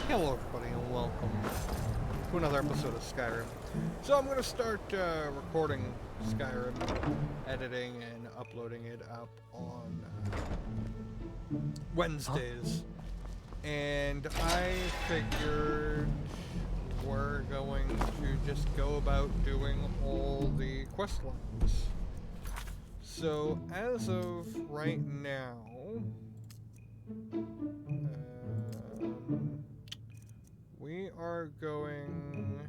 Hello everybody and welcome to another episode of Skyrim. So I'm going to start recording Skyrim, editing and uploading it up on Wednesdays. And I figured we're going to just go about doing all the quest lines. So as of right now, we are going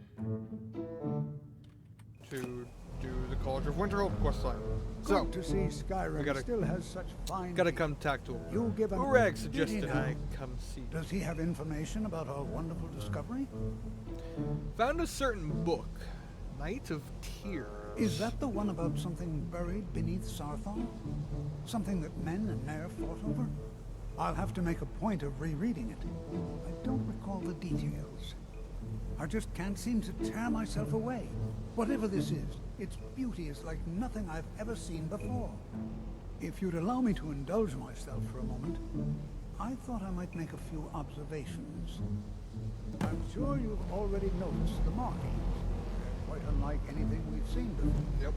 to do the College of Winterhold questline. So, to see Skyrim still has such fine. Gotta come talk to him. You'll give him. Urag suggested I come see. Does he have information about our wonderful discovery? Found a certain book, Knight of Tears. Is that the one about something buried beneath Sarthal? Something that men and Mare fought over? I'll have to make a point of rereading it. I don't recall the details. I just can't seem to tear myself away. Whatever this is, its beauty is like nothing I've ever seen before. If you'd allow me to indulge myself for a moment, I thought I might make a few observations. I'm sure you've already noticed the markings. They're quite unlike anything we've seen before. Yep.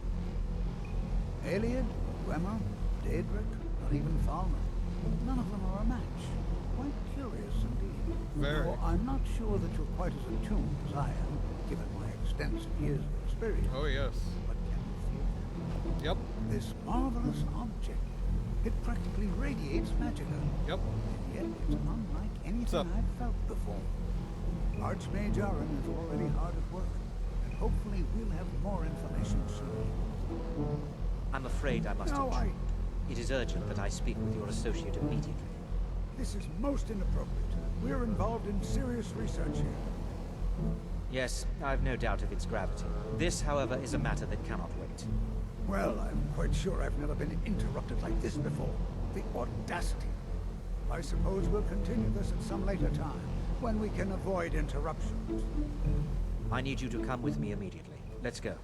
Aliad, Gwemmer, Daedric, not even Falmer. None of them are a match. Quite curious indeed. Very. Though I'm not sure that you're quite as attuned as I am, given my extensive years of experience. Oh yes. But can you feel that? Yep. This marvelous object, it practically radiates magicka. Yep. And yet it's unlike anything I've felt before. Archmage Aaron is already hard at work, and hopefully we'll have more information soon. I'm afraid I must No, intrude. It is urgent that I speak with your associate immediately. This is most inappropriate. We're involved in serious research here. Yes, I've no doubt of its gravity. This, however, is a matter that cannot wait. Well, I'm quite sure I've never been interrupted like this before. The audacity. I suppose we'll continue this at some later time, when we can avoid interruptions. I need you to come with me immediately. Let's go.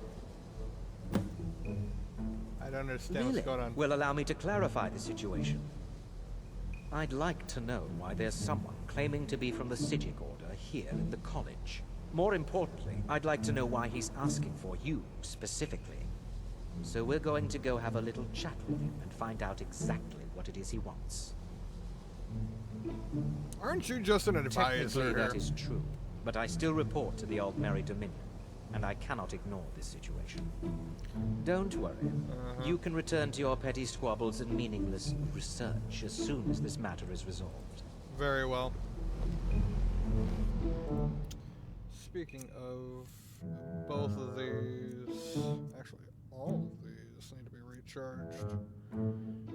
I don't understand what's going on. Will allow me to clarify the situation. I'd like to know why there's someone claiming to be from the Sijic Order here in the college. More importantly, I'd like to know why he's asking for you, specifically. So we're going to go have a little chat with him and find out exactly what it is he wants. Aren't you just an advisor Technically, here? that is true, but I still report to the Aldmeri Dominion, and I cannot ignore this situation. Don't worry. You can return to your petty squabbles and meaningless research as soon as this matter is resolved. Very well. Speaking of, both of these, actually all of these need to be recharged.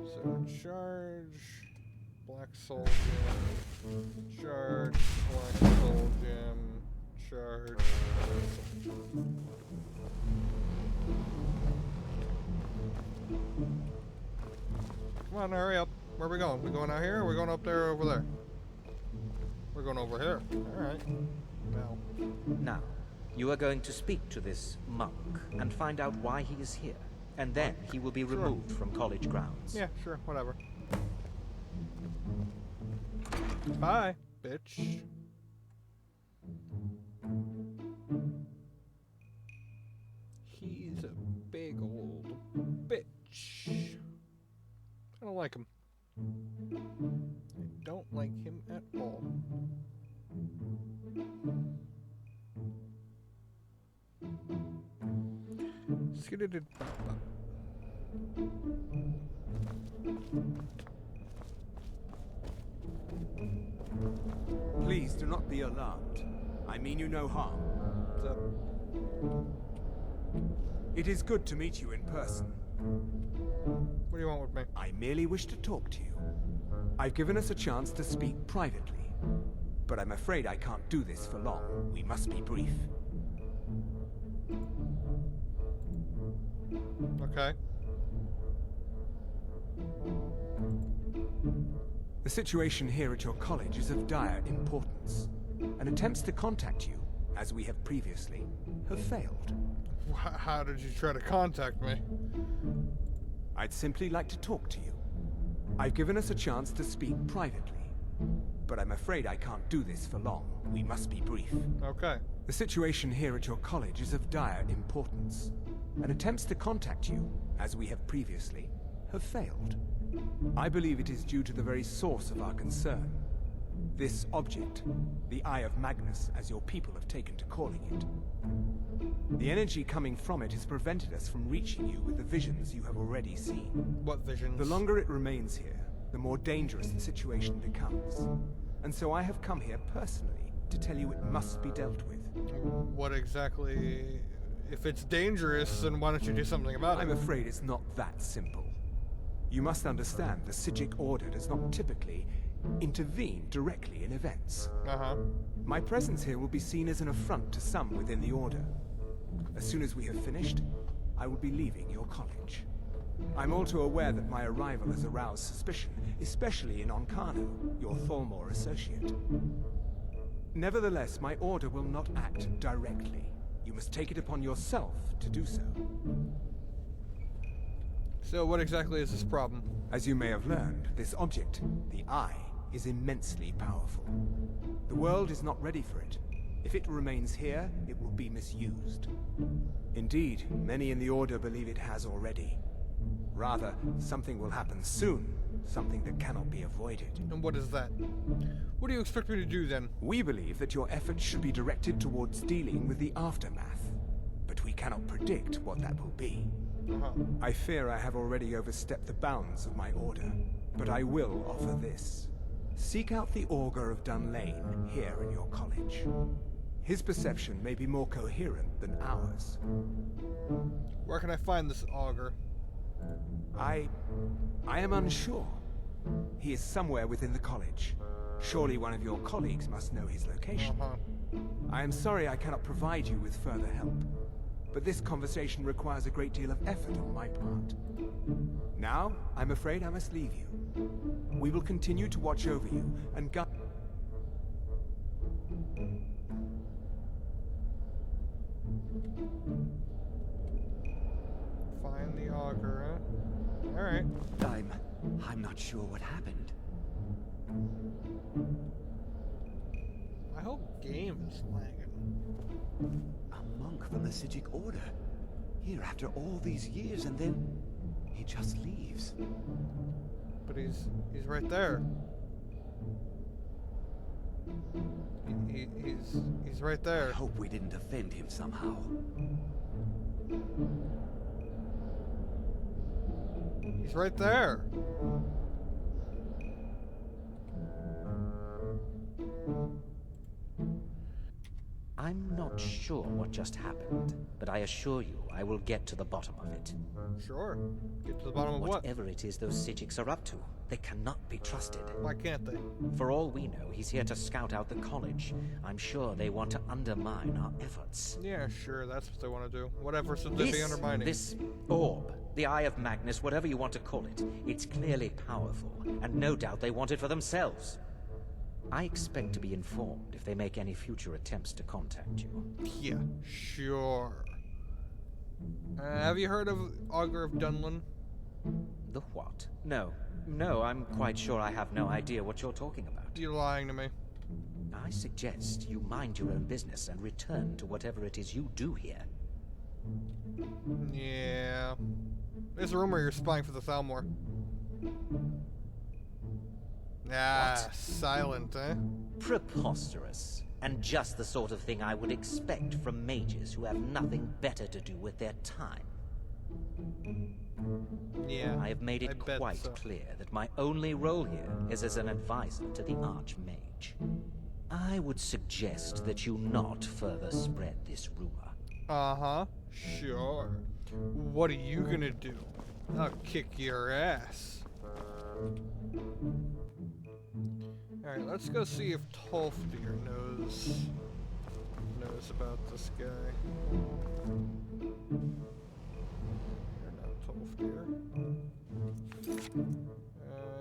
So charge, Black Soul Gem, charge, Black Soul Gem, charge. Come on, hurry up. Where are we going? We going out here or are we going up there or over there? We're going over here. Alright. Now, you are going to speak to this monk and find out why he is here. And then he will be removed from college grounds. Yeah, sure, whatever. Bye, bitch. He's a big old bitch. I don't like him. I don't like him at all. Skididid-bop-bop. Please do not be alarmed. I mean you no harm. What's up? It is good to meet you in person. What do you want with me? I merely wish to talk to you. I've given us a chance to speak privately, but I'm afraid I can't do this for long. We must be brief. Okay. The situation here at your college is of dire importance, and attempts to contact you, as we have previously, have failed. How did you try to contact me? I'd simply like to talk to you. I've given us a chance to speak privately, But I'm afraid I can't do this for long. We must be brief. Okay. The situation here at your college is of dire importance, and attempts to contact you, as we have previously, have failed. I believe it is due to the very source of our concern. This object, the Eye of Magnus, as your people have taken to calling it. The energy coming from it has prevented us from reaching you with the visions you have already seen. What visions? The longer it remains here, the more dangerous the situation becomes. And so I have come here personally to tell you it must be dealt with. What exactly... If it's dangerous, then why don't you do something about it? I'm afraid it's not that simple. You must understand the Psijic Order does not typically intervene directly in events. Uh-huh. My presence here will be seen as an affront to some within the Order. As soon as we have finished, I will be leaving your college. I'm all too aware that my arrival has aroused suspicion, especially in Onkano, your Tholmor associate. Nevertheless, my Order will not act directly. You must take it upon yourself to do so. So what exactly is this problem? As you may have learned, this object, the Eye, is immensely powerful. The world is not ready for it. If it remains here, it will be misused. Indeed, many in the Order believe it has already. Rather, something will happen soon, something that cannot be avoided. And what is that? What do you expect me to do then? We believe that your efforts should be directed towards dealing with the aftermath, but we cannot predict what that will be. Uh-huh. I fear I have already overstepped the bounds of my order, but I will offer this. Seek out the Augur of Dunlane here in your college. His perception may be more coherent than ours. Where can I find this augur? I am unsure. He is somewhere within the college. Surely one of your colleagues must know his location. Uh-huh. I am sorry I cannot provide you with further help, but this conversation requires a great deal of effort on my part. Now, I'm afraid I must leave you. We will continue to watch over you and guide... Find the augur, huh? Alright. I'm not sure what happened. My whole game is lagging. A monk from the Psijic Order. Here after all these years, and then he just leaves. But he's right there. He's right I there. hope we didn't offend him somehow. He's right there. I'm not sure what just happened, but I assure you I will get to the bottom of it. Sure. Get to the bottom of what? Whatever it is those Psijics are up to, they cannot be trusted. Why can't they? For all we know, he's here to scout out the college. I'm sure they want to undermine our efforts. Yeah, sure, that's what they want to do. Whatever should they be undermining? This orb, the Eye of Magnus, whatever you want to call it, it's clearly powerful, and no doubt they want it for themselves. I expect to be informed if they make any future attempts to contact you. Yeah, sure. Have you heard of Augur of Dunlane? The what? No, I'm quite sure I have no idea what you're talking about. You're lying to me. I suggest you mind your own business and return to whatever it is you do here. Yeah. There's a rumor you're spying for the Thalmor. Ah, What? silent, eh? Preposterous. And just the sort of thing I would expect from mages who have nothing better to do with their time. Yeah. I have made I it bet quite so. clear that my only role here is as an advisor to the Archmage. I would suggest that you not further spread this rumor. Uh-huh. Sure. What are you gonna do? I'll kick your ass. Alright, let's go see if Tolfdir knows about this guy. You're not Tolfdir.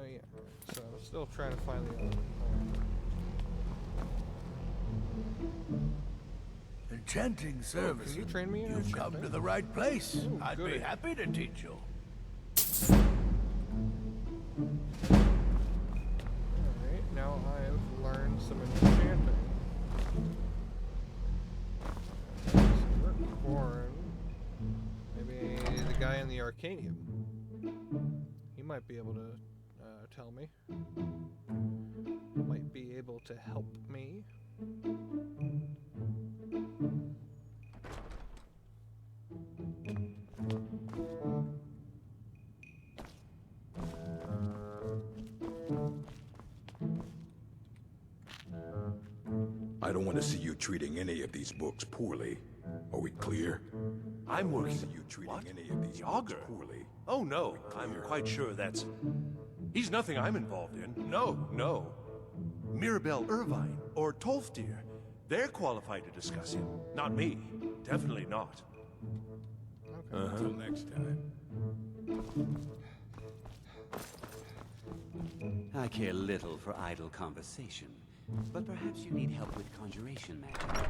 Yeah. So I'm still trying to find the other. Enchanting service. Can you train me in You've come enchanting? to the right place. Ooh, I'd goody. be happy to teach you. Alright, now I some enchanting. Silvern. Maybe the guy in the Arcanium. He might be able to tell me. Might be able to help me. I don't want to see you treating any of these books poorly. Are we clear? I'm working. See you treating What? any of these The books augur? poorly. Oh no, I'm quite sure that's... He's nothing I'm involved in. No, no. Mirabelle Irvine or Tolfdir. They're qualified to discuss him. Not me. Definitely not. Until next time. I care little for idle conversation, but perhaps you need help with conjuration magic.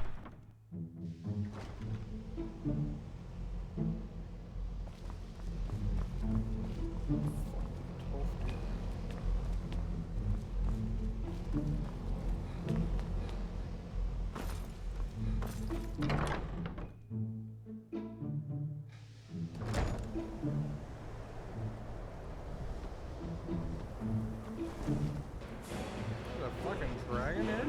There's a fucking dragon here?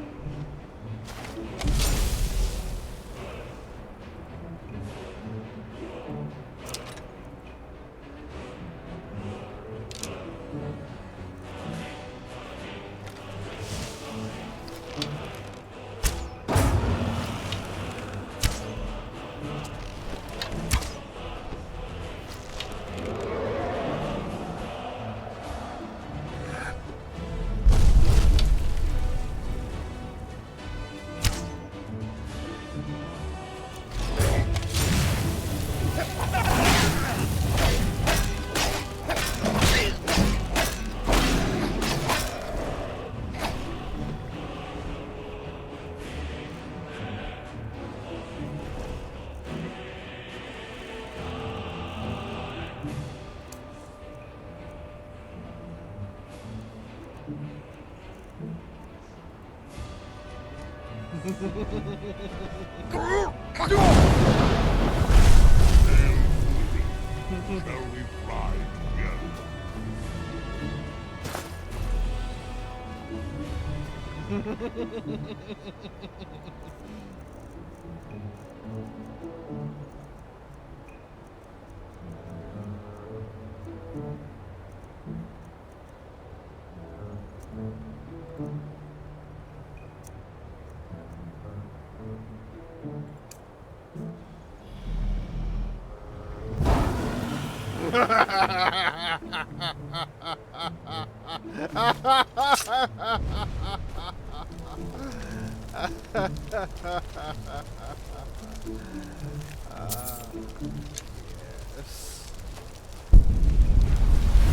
Yes.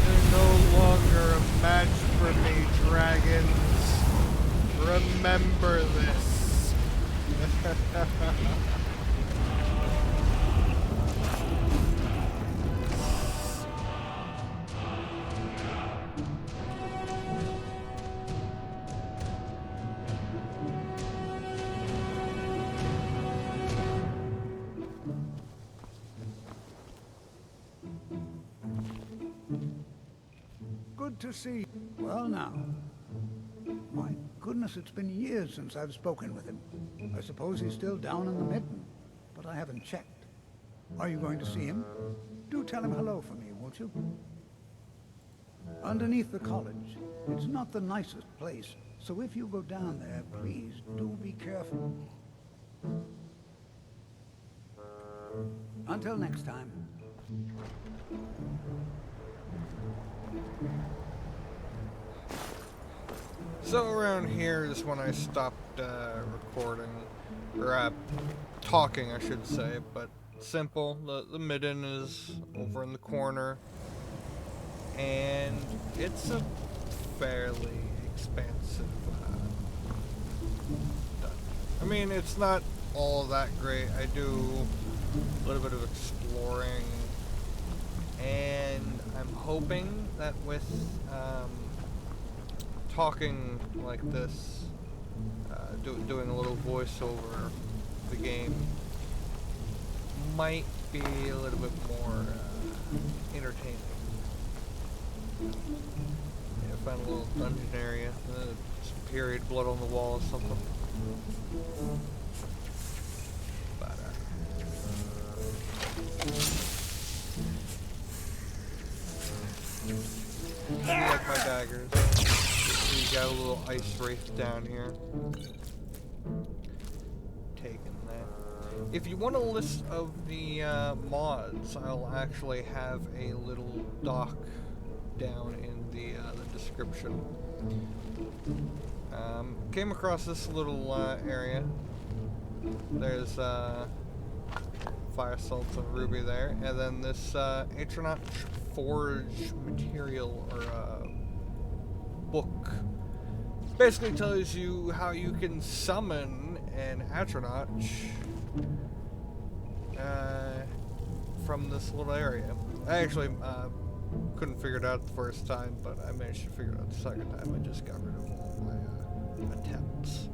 You're no longer a match for me, dragons. Remember this. Good to see. Well now. My goodness, it's been years since I've spoken with him. I suppose he's still down in the midden, but I haven't checked. Are you going to see him? Do tell him hello for me, won't you? Underneath the college. It's not the nicest place, so if you go down there, please do be careful. Until next time. So around here is when I stopped recording, or talking I should say, but simple. The midden is over in the corner, and it's a fairly expansive dungeon. I mean, it's not all that great. I do a little bit of exploring, and I'm hoping that with talking like this doing a little voiceover the game might be a little bit more entertaining. Yeah, found a little dungeon area, some period blood on the wall or something. But I like my daggers. You got a little ice wraith down here. Taking that. If you want a list of the mods, I'll actually have a little doc down in the description. Came across this little area. There's fire salts and ruby there, and then this Atronaut Forge material or book basically tells you how you can summon an Atronaut from this little area. I actually couldn't figure it out the first time, but I managed to figure it out the second time. I just got rid of all my attempts.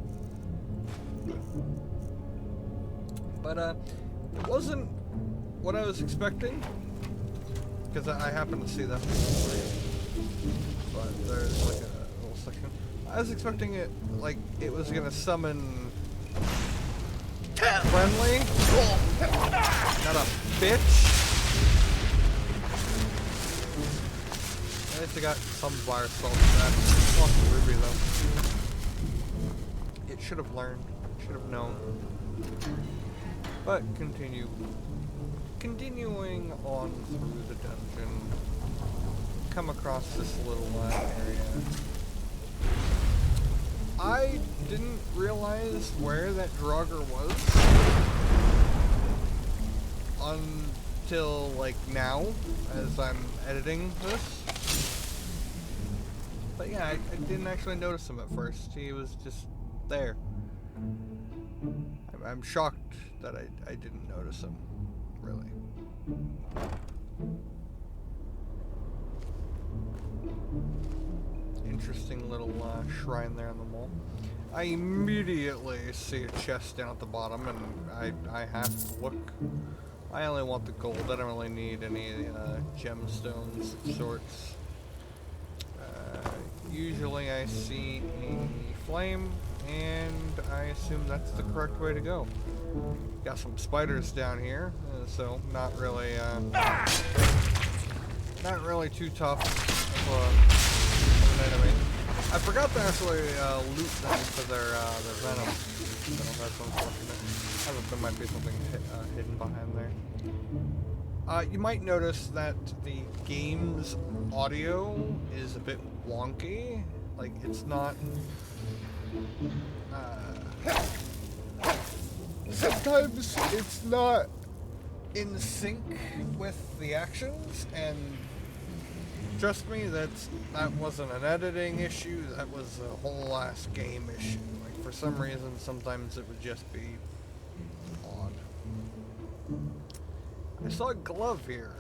But it wasn't what I was expecting, because I happened to see that. But there's like a little section. I was expecting it like it was gonna summon friendly, not a bitch. At least I got some fire salt back. Lost the ruby though. It should have learned. Should have known. But continuing on through the dungeon, come across this little area. I didn't realize where that Draugr was until like now, as I'm editing this. But yeah, I didn't actually notice him at first. He was just there. I'm shocked that I didn't notice him, really. Interesting little shrine there on the wall. I immediately see a chest down at the bottom, and I have to look. I only want the gold. I don't really need any gemstones of sorts. Usually I see a flame, and I assume that's the correct way to go. Got some spiders down here, so not really too tough of an enemy. I forgot to actually loot them for their venom, so that's unfortunate. I thought there might be something hidden behind there. You might notice that the game's audio is a bit wonky. Like, it's not... sometimes it's not in sync with the actions, and trust me, that wasn't an editing issue, that was a whole ass game issue. Like, for some reason, sometimes it would just be odd. I saw a glove here.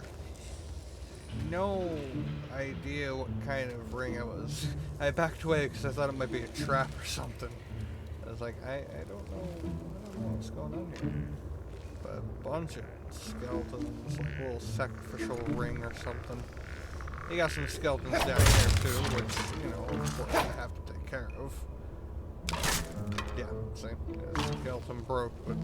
No idea what kind of ring it was. I backed away because I thought it might be a trap or something. I was like, I don't know what's going on here. But a bunch of skeletons, like a little sacrificial ring or something. You got some skeletons down here too, which, you know, of course I have to take care of. Yeah, see, the skeleton broke, but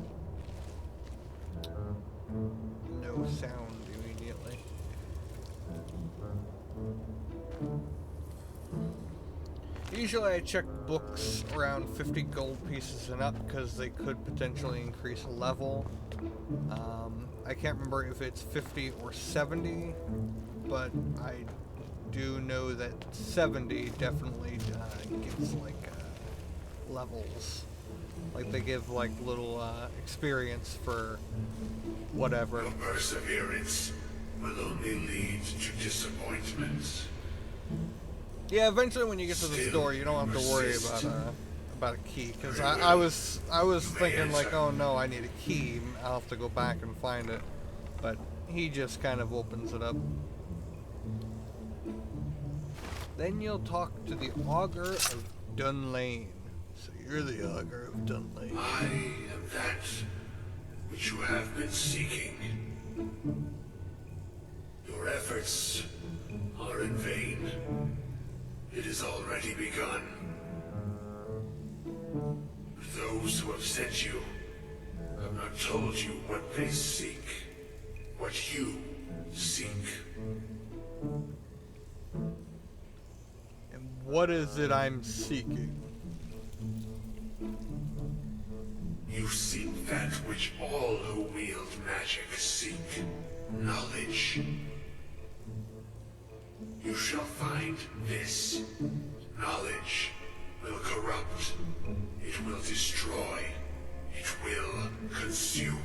no sound immediately. Usually I check books around 50 gold pieces and up because they could potentially increase a level. I can't remember if it's 50 or 70, but I do know that 70 definitely gives like levels. Like they give like little experience for whatever. Your perseverance will only lead to disappointments. Yeah, eventually when you get to the store, you don't have to worry about a key, because I was thinking like, oh no, I need a key. I'll have to go back and find it, but he just kind of opens it up. Then you'll talk to the Augur of Dunlane. So you're the augur of Dunley. I am that which you have been seeking. Your efforts are in vain. It has already begun. Those who have sent you have not told you what they seek, what you seek. And what is it I'm seeking? You seek that which all who wield magic seek, knowledge. You shall find this. Knowledge will corrupt. It will destroy. It will consume.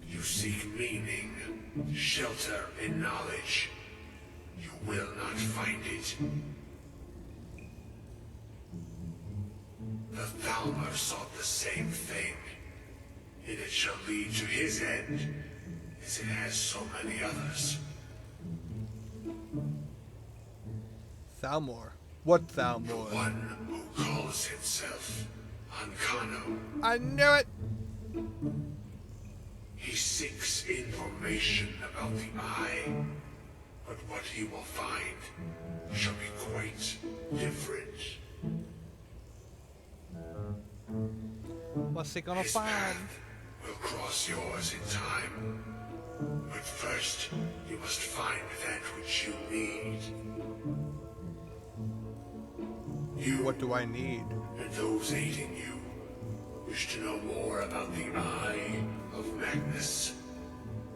You seek meaning, shelter in knowledge. You will not find it. The Thalmor sought the same thing, and it shall lead to his end, as it has so many others. Thalmor. What The Thalmor? one who calls himself Ancano. I knew it! He seeks information about the Eye, but what he will find shall be quite different. What's he gonna His find? path will cross yours in time. But first, you must find that which you need. You What do I need? and those aiding you wish to know more about the Eye of Magnus.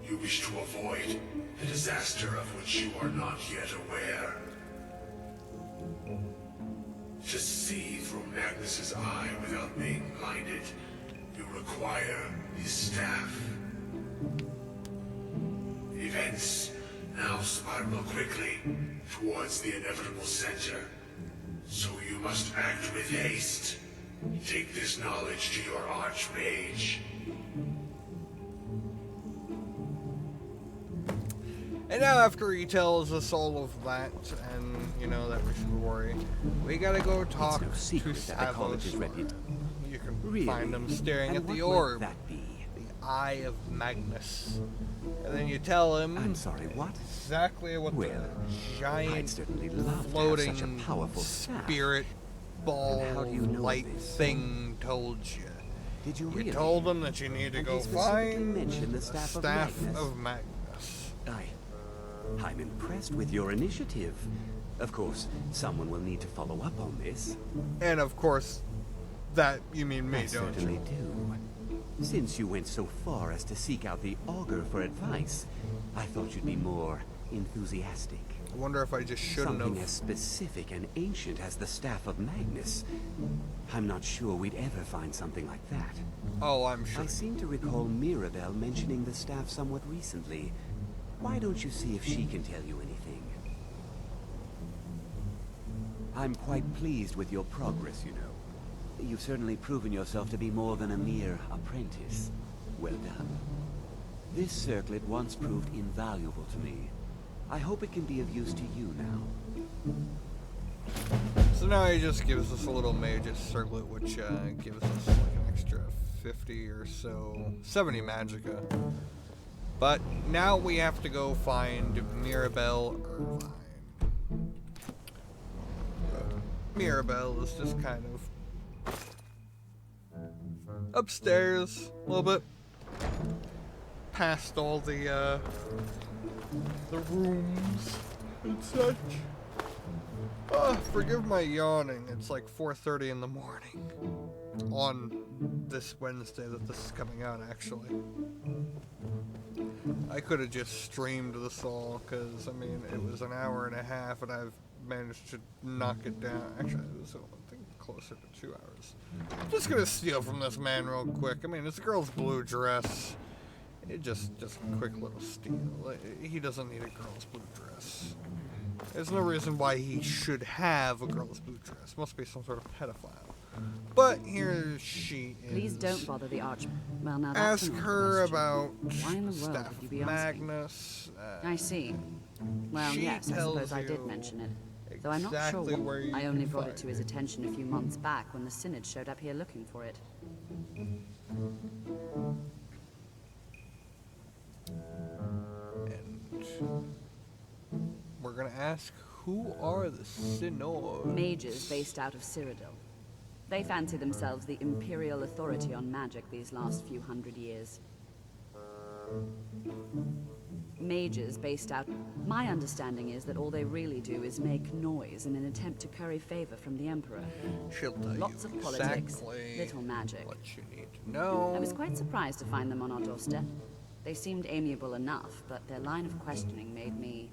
You wish to avoid the disaster of which you are not yet aware. To see through Magnus's eye without being blinded, you require his staff. Events now spiral quickly towards the inevitable center. So you must act with haste. Take this knowledge to your archmage. And now after he tells us all of that, and, you know, that we should worry, we gotta go talk no to secret that the college's Savos. reputation. You can Really? find him staring And at the what might orb, that be? the Eye of Magnus. And then you tell him I'm sorry, what? exactly what Well, the I'd giant certainly love to have floating such a powerful staff. spirit ball And how do you know light this? thing told you. Did you You really? told them that you need to And go he specifically find mentioned the the Staff of Staff Magnus. of Magnus. I'm impressed with your initiative. Of course, someone will need to follow up on this. And of course, that you mean me, I don't certainly you? do. Since you went so far as to seek out the augur for advice, I thought you'd be more enthusiastic. I wonder if I just shouldn't Something have. as specific and ancient as the Staff of Magnus. I'm not sure we'd ever find something like that. Oh, I'm sure. I seem to recall Mirabelle mentioning the staff somewhat recently. Why don't you see if she can tell you anything? I'm quite pleased with your progress, you know. You've certainly proven yourself to be more than a mere apprentice. Well done. This circlet once proved invaluable to me. I hope it can be of use to you now. So now he just gives us a little mage's circlet, which gives us like an extra 50 or so, 70 magicka. But now we have to go find Mirabelle Irvine. Mirabelle is just kind of upstairs a little bit, past all the rooms and such. Forgive my yawning. It's like 4:30 in the morning on this Wednesday that this is coming out, actually. I could have just streamed this all, because, I mean, it was an hour and a half, and I've managed to knock it down. Actually, it was, I think, closer to 2 hours. I'm just gonna steal from this man real quick. I mean, it's a girl's blue dress. It just a quick little steal. He doesn't need a girl's blue dress. There's no reason why he should have a girl's blue dress. Must be some sort of pedophile. But here she is. Please don't bother the arch. Well, now that's Ask an odd her question. about Why in the world Staff would you be of asking? Magnus. I see. Well, she yes, I tells suppose I did you mention it. Though I'm not exactly sure where you I only can brought it find to his attention a few months back when the Synod showed up here looking for it. And we're gonna ask, who are the Synod? Mages based out of Cyrodiil. They fancy themselves the imperial authority on magic these last few hundred years. Mages based out... My understanding is that all they really do is make noise in an attempt to curry favor from the Emperor. She'll tell Lots you of politics, exactly little magic. what you need to know. I was quite surprised to find them on our doorstep. They seemed amiable enough, but their line of questioning made me...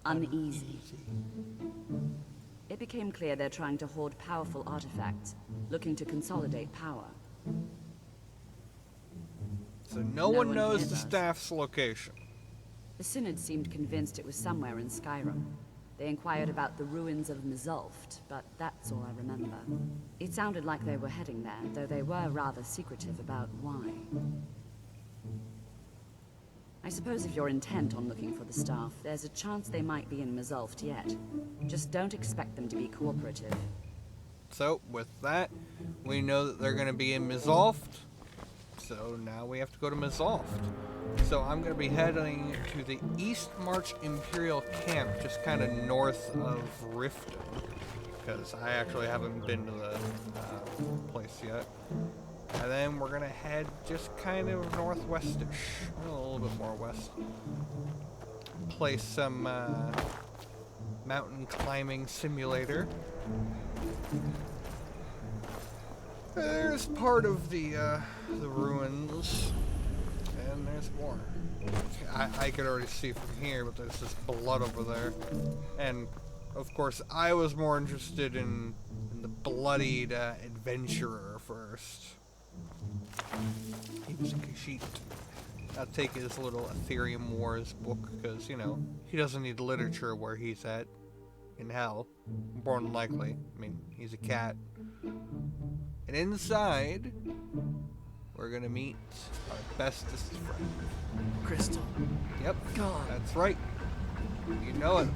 uneasy. It became clear they're trying to hoard powerful artifacts, looking to consolidate power. So no one one knows here the does. staff's location. The Synod seemed convinced it was somewhere in Skyrim. They inquired about the ruins of Mzulft, but that's all I remember. It sounded like they were heading there, though they were rather secretive about why. I suppose if you're intent on looking for the staff, there's a chance they might be in Mzulft yet. Just don't expect them to be cooperative. So with that, we know that they're going to be in Mzulft. So now we have to go to Mzulft. So I'm going to be heading to the East March Imperial Camp, just kind of north of Riften, because I actually haven't been to the place yet. And then we're going to head just kind of northwestish, a little bit more west. Play some mountain climbing simulator. There's part of the ruins, and there's more. I could already see from here, but there's just blood over there. And, of course, I was more interested in the bloodied adventurer first. He was a Khajiit. I'll take his little Ethereum Wars book, because, you know, he doesn't need literature where he's at. In hell. More than likely. I mean, he's a cat. And inside, we're gonna meet our bestest friend. Crystal. Yep, God. that's right. You know it.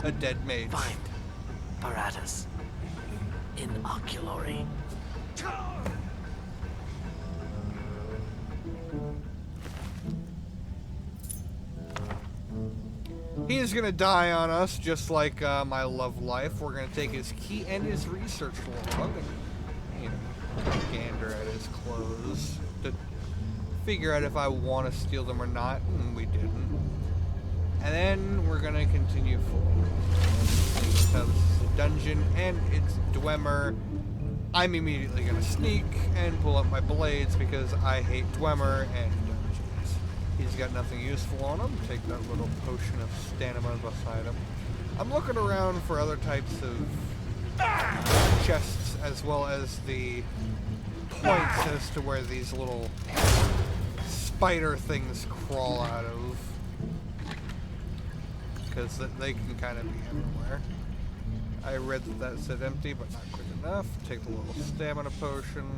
A dead mage. Find Baratus in Oculory. He's gonna die on us, just like my love life. We're gonna take his key and his research log and, you know, gander at his clothes to figure out if I want to steal them or not, and we didn't. And then we're gonna continue forward. So this is a dungeon, and it's Dwemer. I'm immediately gonna sneak and pull up my blades because I hate Dwemer and dungeons. He's got nothing useful on him. Take that little potion of stamina beside him. I'm looking around for other types of chests, as well as the points as to where these little spider things crawl out of, because they can kind of be everywhere. I read that said empty, but not quick enough. Take the little stamina potion,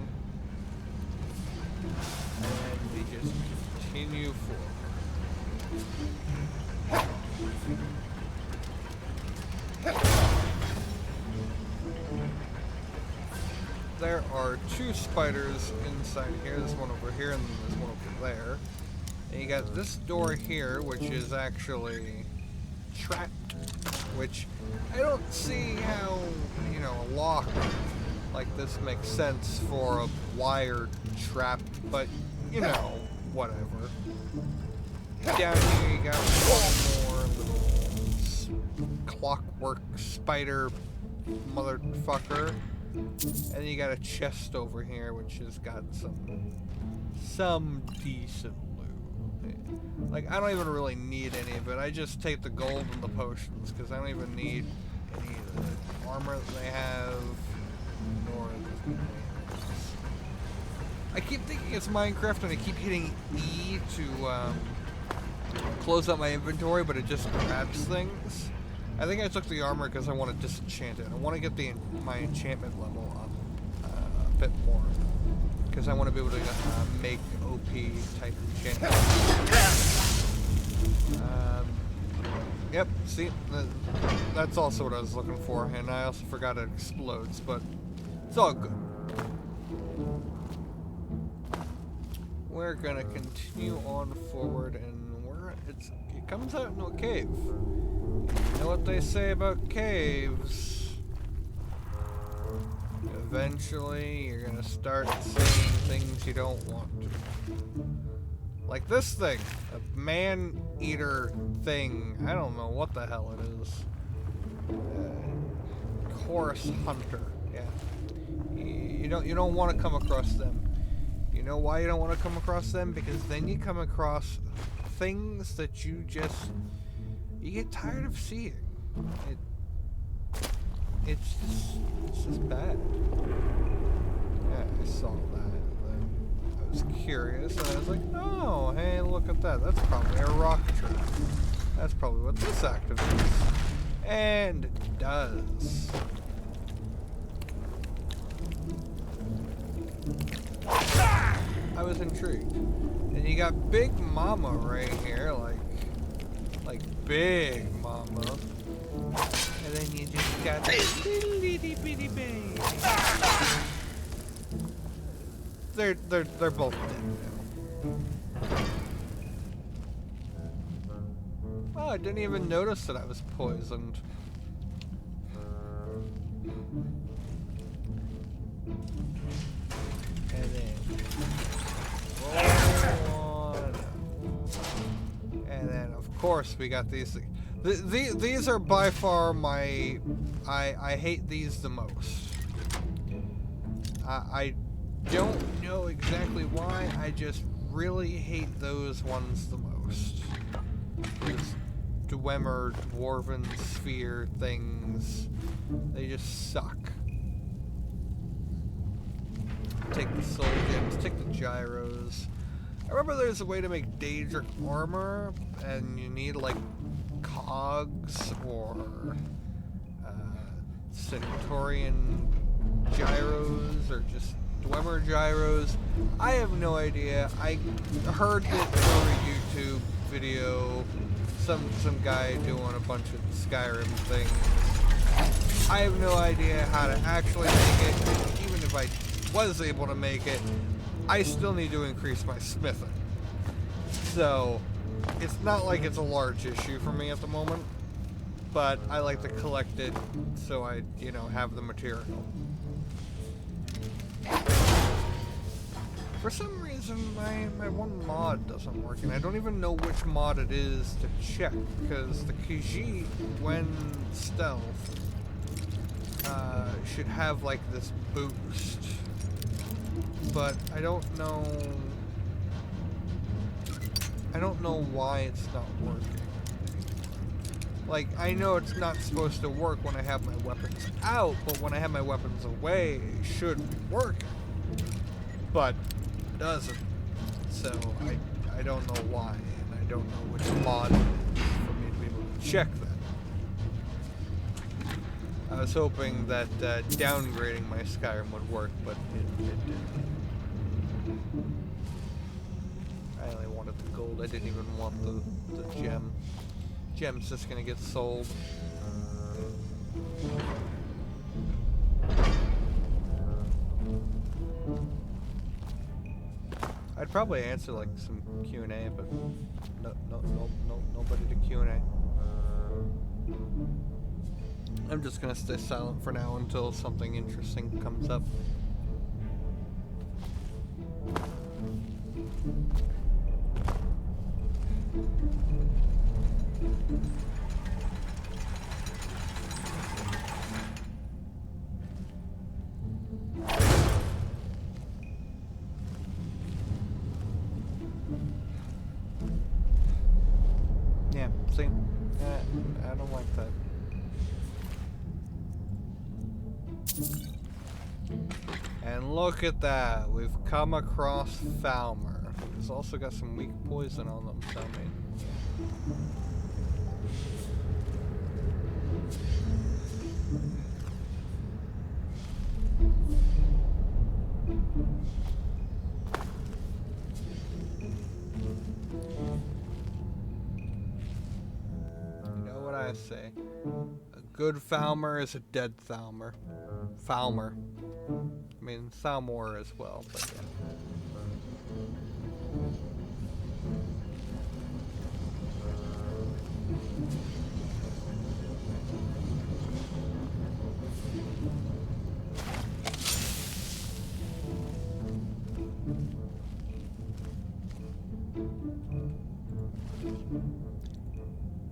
and we just continue forward. There are two spiders inside here. There's one over here, and then there's one over there. And you got this door here, which is actually trapped, which I don't see how, you know, a lock like this makes sense for a wired trap, but, you know, whatever. Down here you got one more little clockwork spider motherfucker. And then you got a chest over here, which has got some decent loot. Like, I don't even really need any of it. I just take the gold and the potions, because I don't even need any of the armor that they have, nor the I keep thinking it's Minecraft, and I keep hitting E to close up my inventory, but it just grabs things. I think I took the armor because I want to disenchant it. I want to get my enchantment level up a bit more, because I want to be able to make OP type enchantment. Yep, see, that's also what I was looking for, and I also forgot it explodes, but it's all good. We're gonna continue on forward, and it comes out into a cave. You know what they say about caves? Eventually, you're gonna start seeing things you don't want to. Like this thing, a man-eater thing. I don't know what the hell it is. Chorus hunter. Yeah. You don't want to come across them. You know why you don't want to come across them? Because then you come across things that you get tired of seeing. It's just bad. Yeah, I saw that. I was curious, and I was like, oh, hey, look at that. That's probably a rock trap. That's probably what this activates. And it does. I was intrigued. And you got Big Mama right here, like Big Mama. And then you just got little itty bitty baby. They're both dead now. Oh, I didn't even notice that I was poisoned. And then roll on. And then of course we got these things. These are by far my I hate these the most. I don't know exactly why, I just really hate those ones the most. These Dwemer, Dwarven sphere things, they just suck. Take the soul gems, take the gyros. I remember there's a way to make Daedric armor, and you need like cogs or Centaurian gyros or just Dwemer gyros. I have no idea. I heard it through a YouTube video, some guy doing a bunch of Skyrim things. I have no idea how to actually make it. Even if I was able to make it, I still need to increase my smithing. So it's not like it's a large issue for me at the moment, but I like to collect it so I, have the material. For some reason, my one mod doesn't work, and I don't even know which mod it is to check, because the Khajiit, when stealth, should have like this boost, but I don't know why it's not working. Like, I know it's not supposed to work when I have my weapons out, but when I have my weapons away, it should be working. But it doesn't. So I don't know why, and I don't know which mod it is for me to be able to check that. I was hoping that downgrading my Skyrim would work, but it didn't. I only wanted the gold, I didn't even want the gem. Gem's just gonna get sold. I'd probably answer like some Q&A, but nobody to Q&A. I'm just gonna stay silent for now until something interesting comes up. Yeah, see? I don't like that. And look at that, we've come across Falmer. It's also got some weak poison on them, so I mean, I say? A good Falmer is a dead Thalmer. Falmer. I mean, Thalmor as well, but yeah.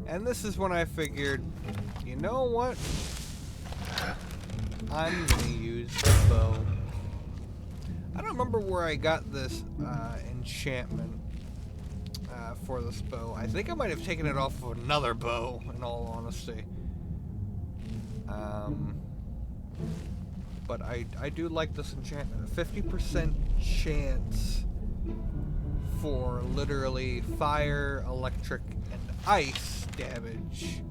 And this is when I figured, you know what? I'm gonna use the bow. I don't remember where I got this enchantment for this bow. I think I might have taken it off of another bow, in all honesty. But I do like this enchantment. A 50% chance for literally fire, electric, and ice damage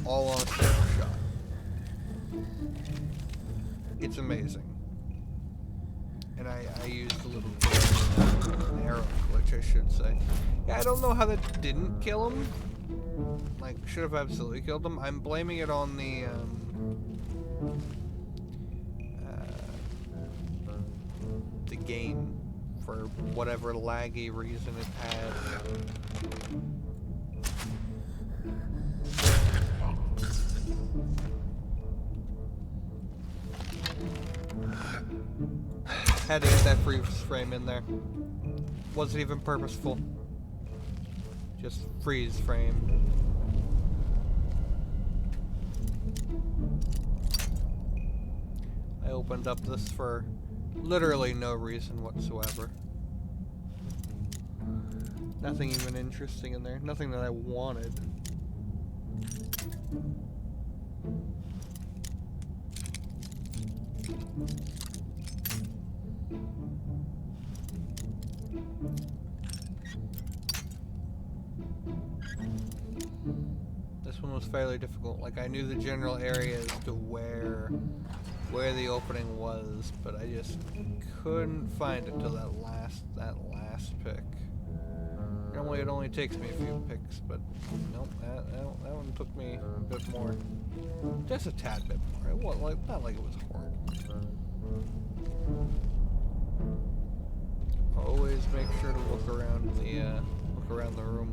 all on a single shot. It's amazing. And I used a little arrow glitch, I should say. Yeah, I don't know how that didn't kill him. Like, should have absolutely killed him. I'm blaming it on the game for whatever laggy reason it had. Had to get that freeze frame in there. Wasn't even purposeful. Just freeze frame. I opened up this for literally no reason whatsoever. Nothing even interesting in there. Nothing that I wanted. This one was fairly difficult. Like, I knew the general area as to where the opening was, but I just couldn't find it till that last pick. Normally it only takes me a few picks, but nope, that one took me a bit more. Just a tad bit more. It was like, not like it was horrible. Always make sure to look around the room.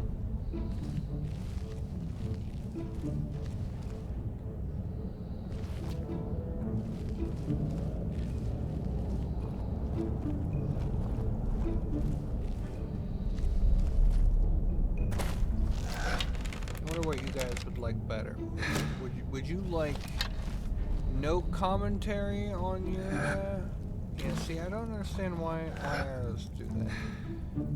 I wonder what you guys would like better. Would you like no commentary on your? Yeah, see, I don't understand why arrows do that.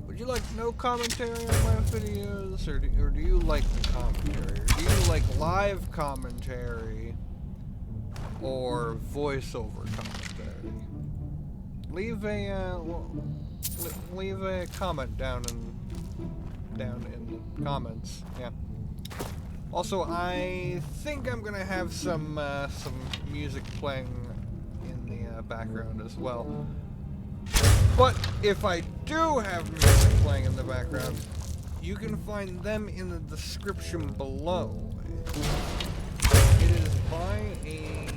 Would you like no commentary on my videos, or do you like the commentary? Or do you like live commentary or voiceover commentary? Leave a comment down in the comments. Yeah. Also, I think I'm gonna have some music playing in the background as well. But if I do have music playing in the background, you can find them in the description below. It is by a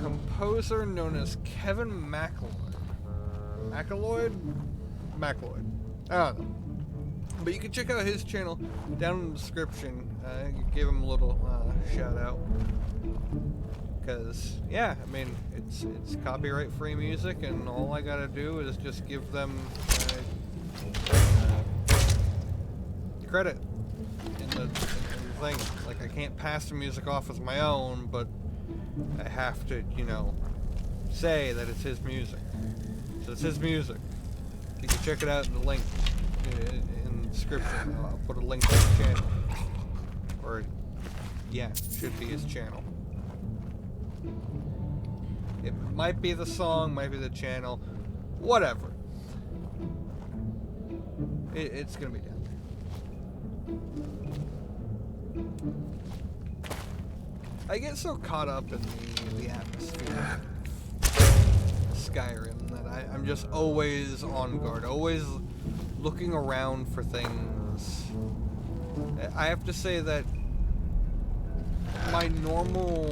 composer known as Kevin MacLeod. MacLeod? I don't know. But you can check out his channel down in the description. Give him a little shout out. Because, yeah, I mean, it's copyright-free music, and all I gotta do is just give them credit in the thing. Like, I can't pass the music off as my own, but I have to, you know, say that it's his music. So it's his music. You can check it out in the link in the description. I'll put a link to his channel. Or, yeah, should be his channel. It might be the song, might be the channel, whatever. It's gonna be down there. I get so caught up in the atmosphere of Skyrim that I'm just always on guard, always looking around for things I have to say that my normal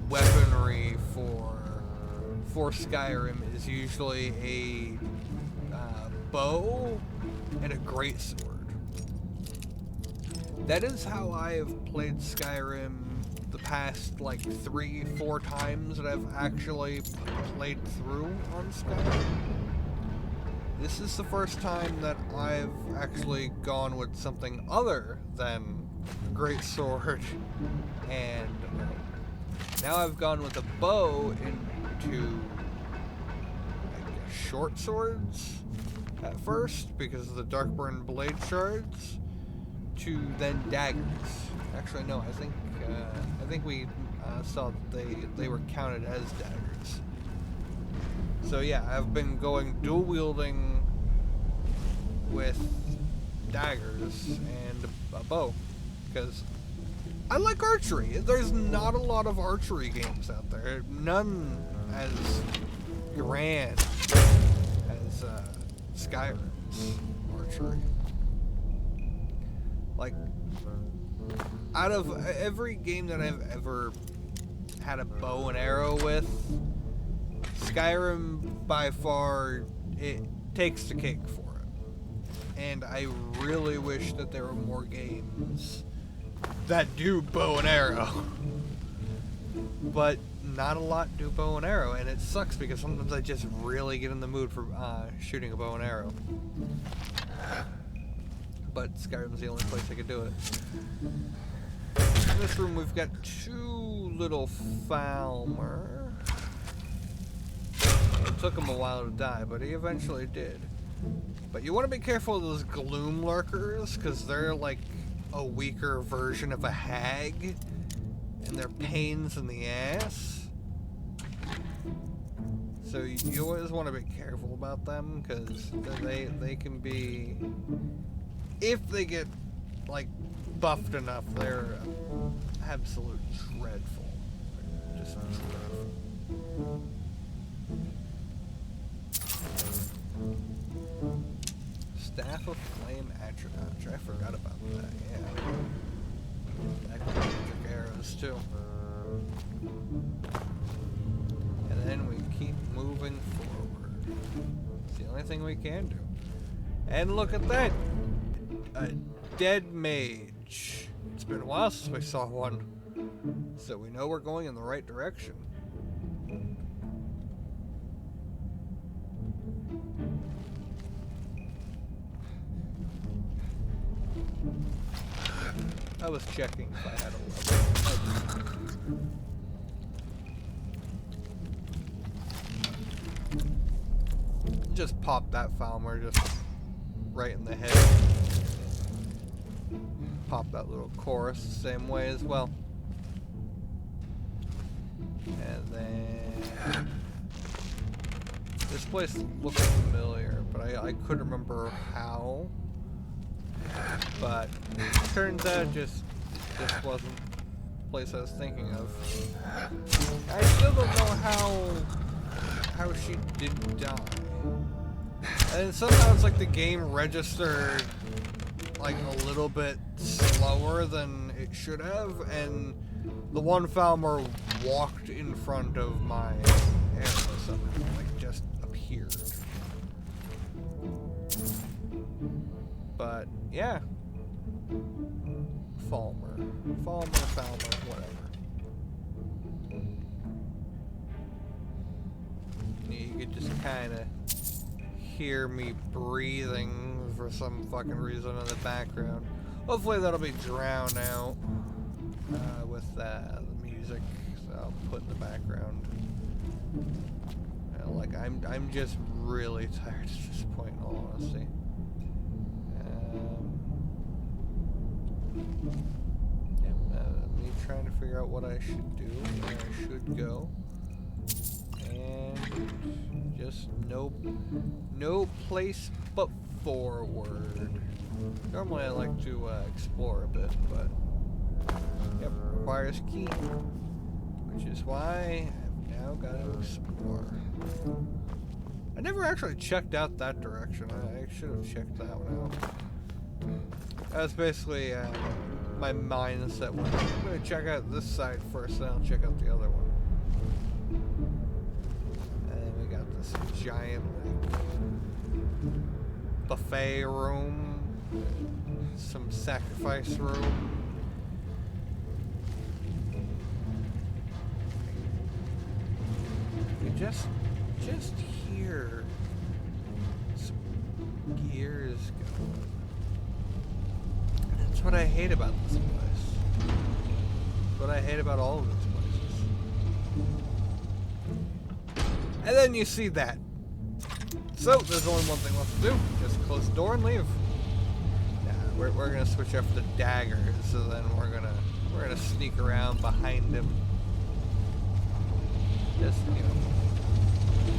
weaponry for Skyrim is usually a bow and a greatsword. That is how I have played Skyrim the past like 3-4 times that I've actually played through on Skyrim. This is the first time that I've actually gone with something other than greatsword, and now I've gone with a bow into, I guess, short swords at first because of the Darkburn blade shards, to then daggers. Actually, no, I think we saw that they were counted as daggers. So yeah, I've been going dual wielding with daggers and a bow because I like archery. There's not a lot of archery games out there. None as grand as Skyrim's archery. Like, out of every game that I've ever had a bow and arrow with, Skyrim by far it takes the cake for it. And I really wish that there were more games that do bow and arrow. But not a lot do bow and arrow, and it sucks because sometimes I just really get in the mood for shooting a bow and arrow. But Skyrim's the only place I could do it. In this room we've got two little Falmer. It took him a while to die, but he eventually did. But you want to be careful of those gloom lurkers, because they're like a weaker version of a hag, and they're pains in the ass. So you always want to be careful about them, because they can be, if they get like buffed enough, they're absolute dreadful. Just dreadful. Staff of Flame Attribute. I forgot about that, yeah. That can be magic arrows too. And then we keep moving forward. It's the only thing we can do. And look at that! A dead mage. It's been a while since we saw one. So we know we're going in the right direction. I was checking if I had a level. Just pop that Falmer just right in the head. Pop that little chorus the same way as well. And then this place looks familiar, but I couldn't remember how. But turns out just this wasn't the place I was thinking of. I still don't know how she didn't die. And somehow it's like the game registered like a little bit slower than it should have, and the one Falmer walked in front of my arrow somehow, like just appeared. But yeah, Falmer, whatever. You could just kind of hear me breathing for some fucking reason in the background. Hopefully that'll be drowned out with the music that I'll put in the background. Like I'm just really tired at this point, in all honesty. Me trying to figure out what I should do, where I should go, and just no place but forward. Normally I like to explore a bit, but yep, requires key, which is why I've now got to explore. I never actually checked out that direction. I should have checked that one out. That's basically my mindset. I'm gonna check out this side first, then I'll check out the other one. And then we got this giant like, buffet room, some sacrifice room. You just hear some gears going. That's what I hate about this place. That's what I hate about all of these places. And then you see that. So there's only one thing left to do. Just close the door and leave. Nah, we're gonna switch up the daggers, so then we're gonna sneak around behind him. Just, you know,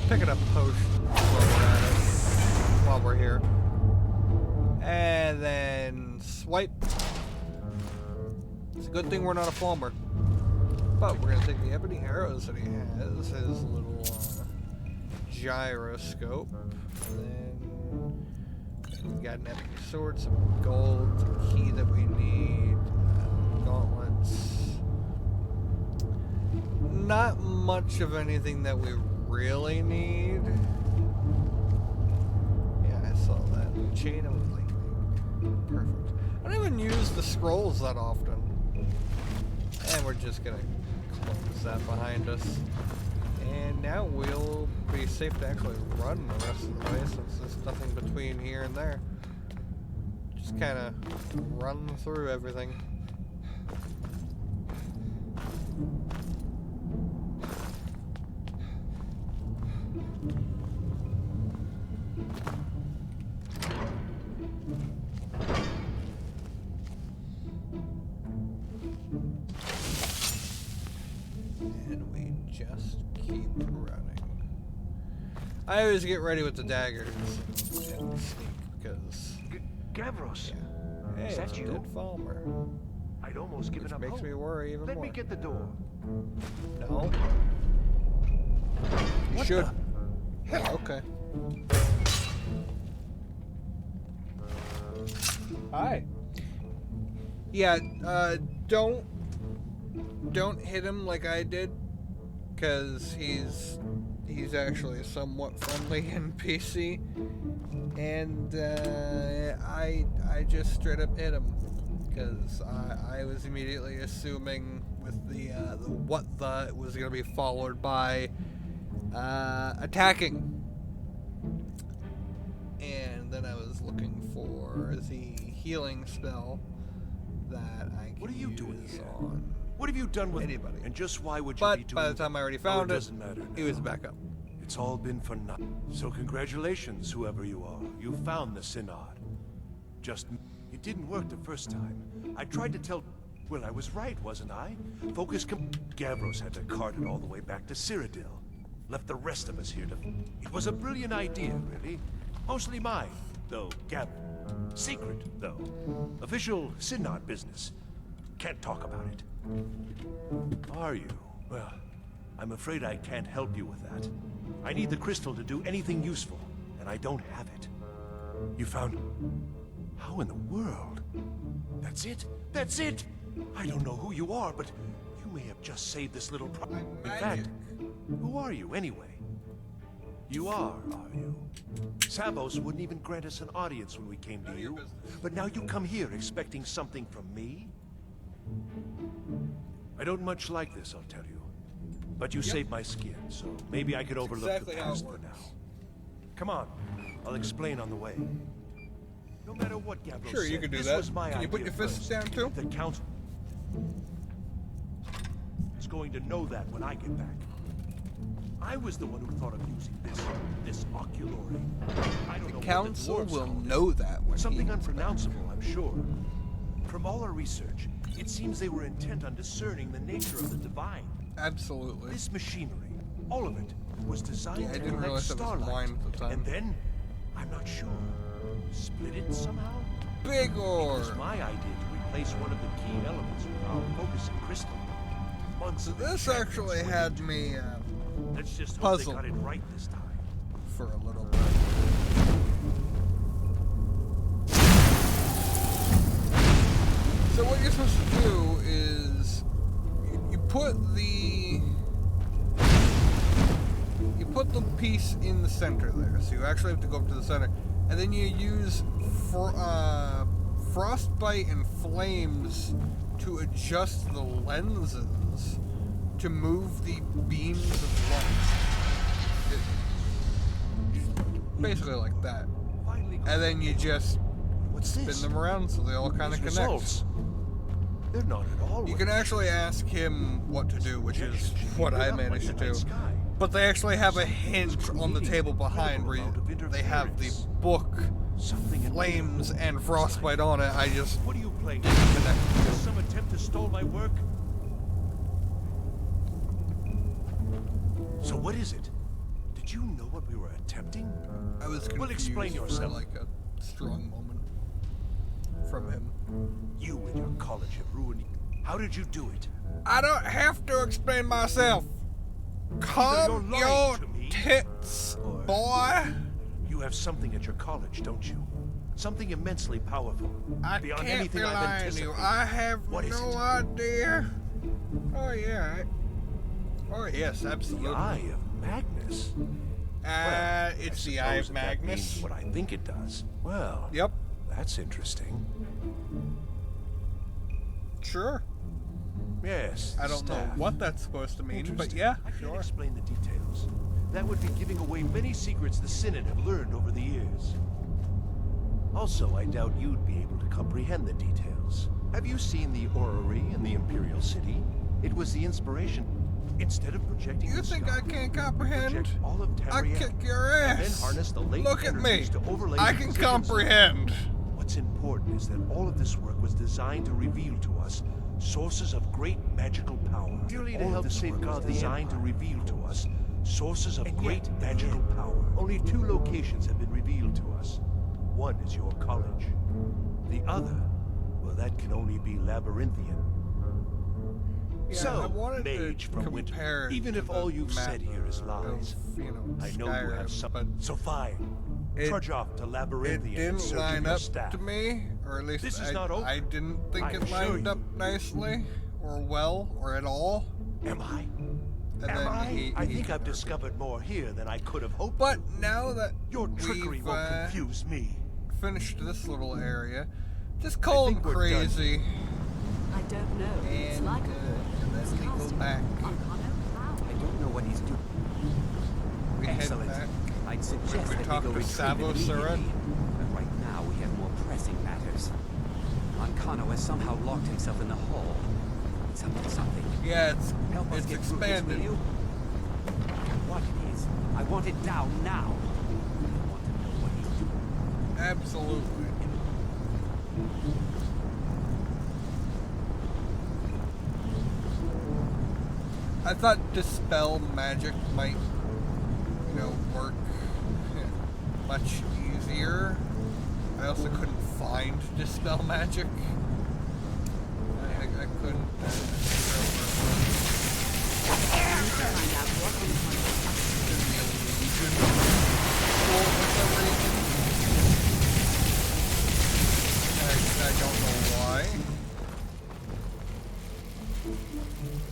picking up potions while we're here. And then swipe. It's a good thing we're not a plumber. But we're going to take the ebony arrows that he has, his little gyroscope. And then we got an epic sword, some gold, the key that we need, gauntlets. Not much of anything that we really need. Yeah, I saw that. The chain of lightning. Perfect. I don't even use the scrolls that often. And we're just gonna close that behind us. And now we'll be safe to actually run the rest of the way since there's nothing between here and there. Just kind of run through everything. I always get ready with the daggers and sneak because Gavros, hey, is that you? Dead Falmer. I'd almost given up Makes hope. me worry even Let more. me get the door. No. You should. Yeah, okay. Hi. Yeah, don't hit him like I did, because he's actually a somewhat friendly NPC, and I just straight up hit him because I was immediately assuming with the what the it was gonna be followed by attacking, and then I was looking for the healing spell that I can What are you doing use here? on What have you done with anybody. And just why would you But be doing by the time I already found it it, doesn't matter he now. was back up. It's all been for nothing. So congratulations, whoever you are. You found the Synod. Just it didn't work the first time. I tried to tell. Well, I was right, wasn't I? Gavros had to cart it all the way back to Cyrodiil. Left the rest of us here to. It was a brilliant idea, really. Mostly mine, though. Secret, though. Official Synod business. Can't talk about it. Are you? Well, I'm afraid I can't help you with that. I need the crystal to do anything useful, and I don't have it. You found... How in the world? That's it? That's it! I don't know who you are, but you may have just saved this little In fact, who are you, anyway? You are you? Savos wouldn't even grant us an audience when we came to you, but now you come here expecting something from me? I don't much like this, I'll tell you. But you saved my skin, so maybe I could overlook exactly the how it past for works. now. Come on, I'll explain on the way. No matter what Gavros Sure, you said, can do this that. was my Can you put idea your fists first. down too? The council is going to know that when I get back. I was the one who thought of using this oculory. I don't know The what council dwarves will call it. know that when Something he gets back. unpronounceable, I'm sure. From all our research, it seems they were intent on discerning the nature of the divine. Absolutely. This machinery, all of it, was designed Yeah, I to didn't collect realize that was starlight. mine at the time. And then, I'm not sure, split it somehow? Big It ore. was my idea to replace one of the key elements with our focusing crystal. Months So of this enchantments actually went had into it. me Let's just hope puzzled. they got it right this time. for a little bit. So what you're supposed to do is you put the piece in the center there. So you actually have to go up to the center, and then you use frostbite and flames to adjust the lenses to move the beams of light. Basically like that. And then you just spin them around so they all kind of connect. Results. They're not at all. You can actually ask him what to do, which is what I managed to do. But they actually have a hint on the table behind where they have the book, flames, and frostbite on it. I just What are you playing? didn't connect the two. Some attempt to stall my work? So what is it? Did you know what we were attempting? I was confused Well, explain for yourself. like a strong moment from him. You and your college have ruined. How did you do it? I don't have to explain myself. Calm you're your lying to me, tits, or- boy. You have something at your college, don't you? Something immensely powerful. I beyond can't anything be I've lying to you. anticipated. I have What is no it? idea. Oh yeah. Oh yes, absolutely. The Eye of Magnus. Well, it's I the Eye of suppose if that Magnus. means what I think it does. Well, Yep. that's interesting. Sure. Yes. I don't know staff. what that's supposed to mean, but Interesting. yeah, I can't sure. explain the details. That would be giving away many secrets the Synod have learned over the years. Also, I doubt you'd be able to comprehend the details. Have you seen the orrery in the Imperial City? It was the inspiration. Instead of projecting You the think I sky, can't we comprehend? project all of I Tamriel, kick your and then ass. harness the latent Look at me. energies to overlay I the can positions. comprehend. What's important is that all of this work was designed to reveal to us sources of great magical power. Purely to help safeguard the designed to reveal to us sources of great magical power. Only 2 locations have been revealed to us. One is your college. The other, well, that can only be labyrinthian. Yeah, I So, wanted mage to from Winter, compare even to if the all you've map said here is lies, of, you know, I know you Skyrim, have some. but So fine, it- trudge off to it labyrinthian in didn't search of line your up staff. to me, or at least This is not over. I didn't think I it assure lined you. up nicely, or well, or at all. Am I? And Am then I? he I think I've discovered more here than I could have hoped. But now that Your trickery we've won't confuse me. finished this little area, just call him think we're crazy, I don't know. It's and, like and then we go back. I don't know what he's doing. We head Excellent. back. I'd suggest we that talk we go to retrieve Savo it Surin. immediately. But right now we have more pressing matters. Ancano has somehow locked himself in the hall. Something. Yeah, Help us it's get through this, will expanded. you? What it is, I want it down now. I want to know what he's doing. Absolutely. I thought dispel magic might, you know, work much easier. I also couldn't find dispel magic. I couldn't figure out where it was in the illusion for some reason. I don't know why.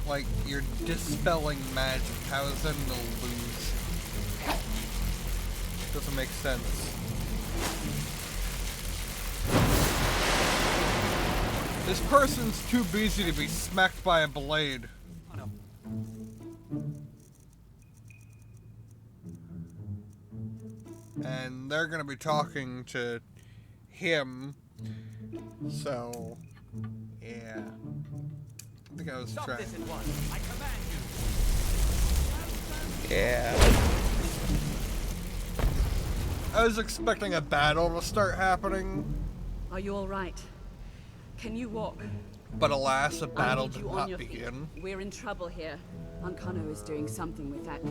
Like, you're dispelling magic. How is that an illusion? Doesn't make sense. This person's too busy to be smacked by a blade. And they're gonna be talking to him. So, yeah. I think I was trying. I command you. Yeah. I was expecting a battle to start happening, Are you all right? Can you walk? but alas, a battle I need did you on not your feet. begin. We're in trouble here. Ancano is doing something with that.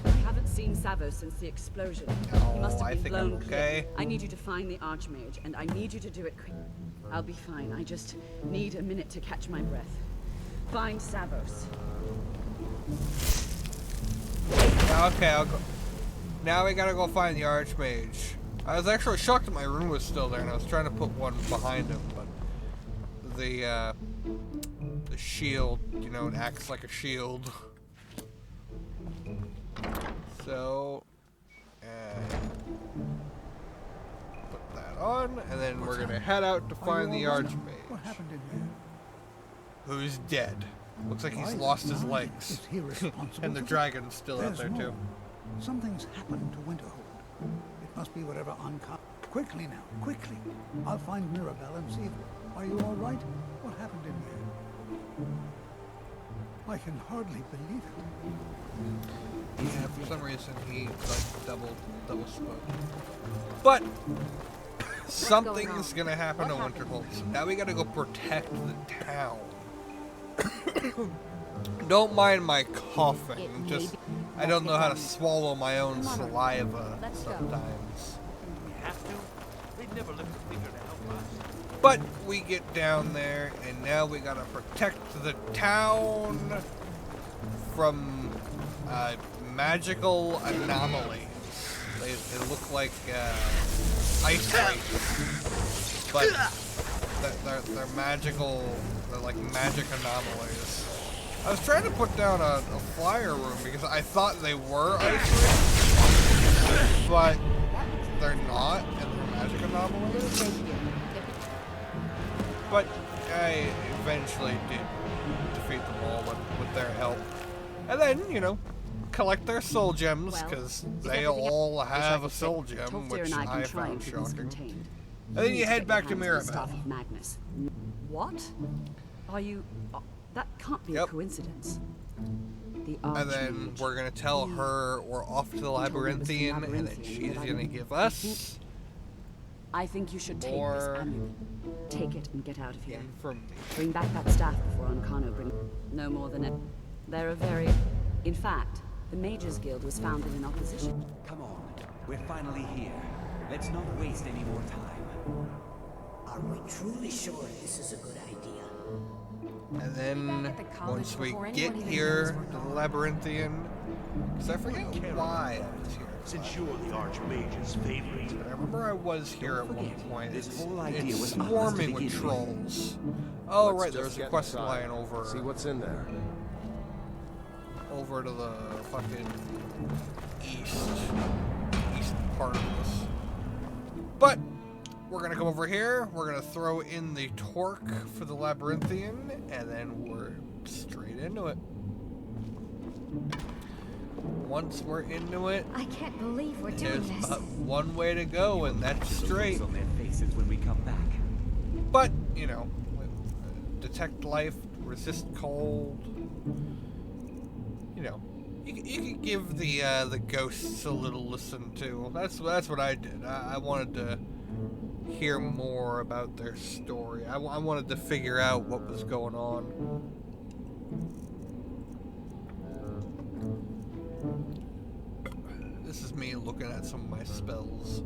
I haven't seen Savo since the explosion. He must I have been think blown I'm clear. okay. I need you to find the Archmage, and I need you to do it quick. I'll be fine. I just need a minute to catch my breath. Find Savos. Okay, I'll go. Now we gotta go find the Archmage. I was actually shocked that my rune was still there, and I was trying to put one behind him, but the shield, you know, it acts like a shield. So, put that on, and then we're gonna head out to find the What Archmage, happened in there? who's dead. Looks like he's Why lost his is legs. he responsible And the for dragon's still out There's there, too. more. Something's happened to Winterhold. It must be whatever Quickly now, quickly. I'll find Mirabelle and see if... Are you all right? What happened in there? I can hardly believe it. Yeah, for some reason he like double spoke. But something's gonna happen to Winterhold. So now we gotta go protect the town. Don't mind my coughing. Just I don't know how to swallow my own saliva sometimes. They'd never lift a finger to help us. But we get down there, and now we gotta protect the town from magical anomalies. They look like ice wraiths, but they're magical. They're like magic anomalies. I was trying to put down a flyer room because I thought they were ice wraiths, but they're not, and they're magic anomalies. But I eventually did defeat them all with their help. And then, you know, collect their soul gems, because they all have a soul gem, which I found shocking. And then you head back to Mirabelle. What? Are you... that can't be a coincidence. The And then we're going to tell her we're off to the Labyrinthian, and then she's going to give us... I think you should take this amulet. Take it and get out of here. information. Bring back that staff before Ancano brings no more than it. They're a very... In fact, the Mages Guild was founded in opposition. Come on, we're finally here. Let's not waste any more time. Are we truly sure this is a good idea? And then, once we get here to the Labyrinthian, because I forget why I was here. Since you're the Archmage's favorite. But I remember I was here at one point. This whole idea It's was swarming with ours to begin trolls. Oh, Let's right, there's just a get quest inside. line over... See what's in there. Over to the fucking east part of this. But we're gonna come over here, we're gonna throw in the torque for the Labyrinthian, and then we're straight into it. Once we're into it, I can't believe we're doing there's this. but one way to go, and that's straight. On their faces when we come back. But, you know, detect life, resist cold. You know, you could give the ghosts a little listen to. That's what I did. I wanted to hear more about their story. I wanted to figure out what was going on. This is me looking at some of my spells.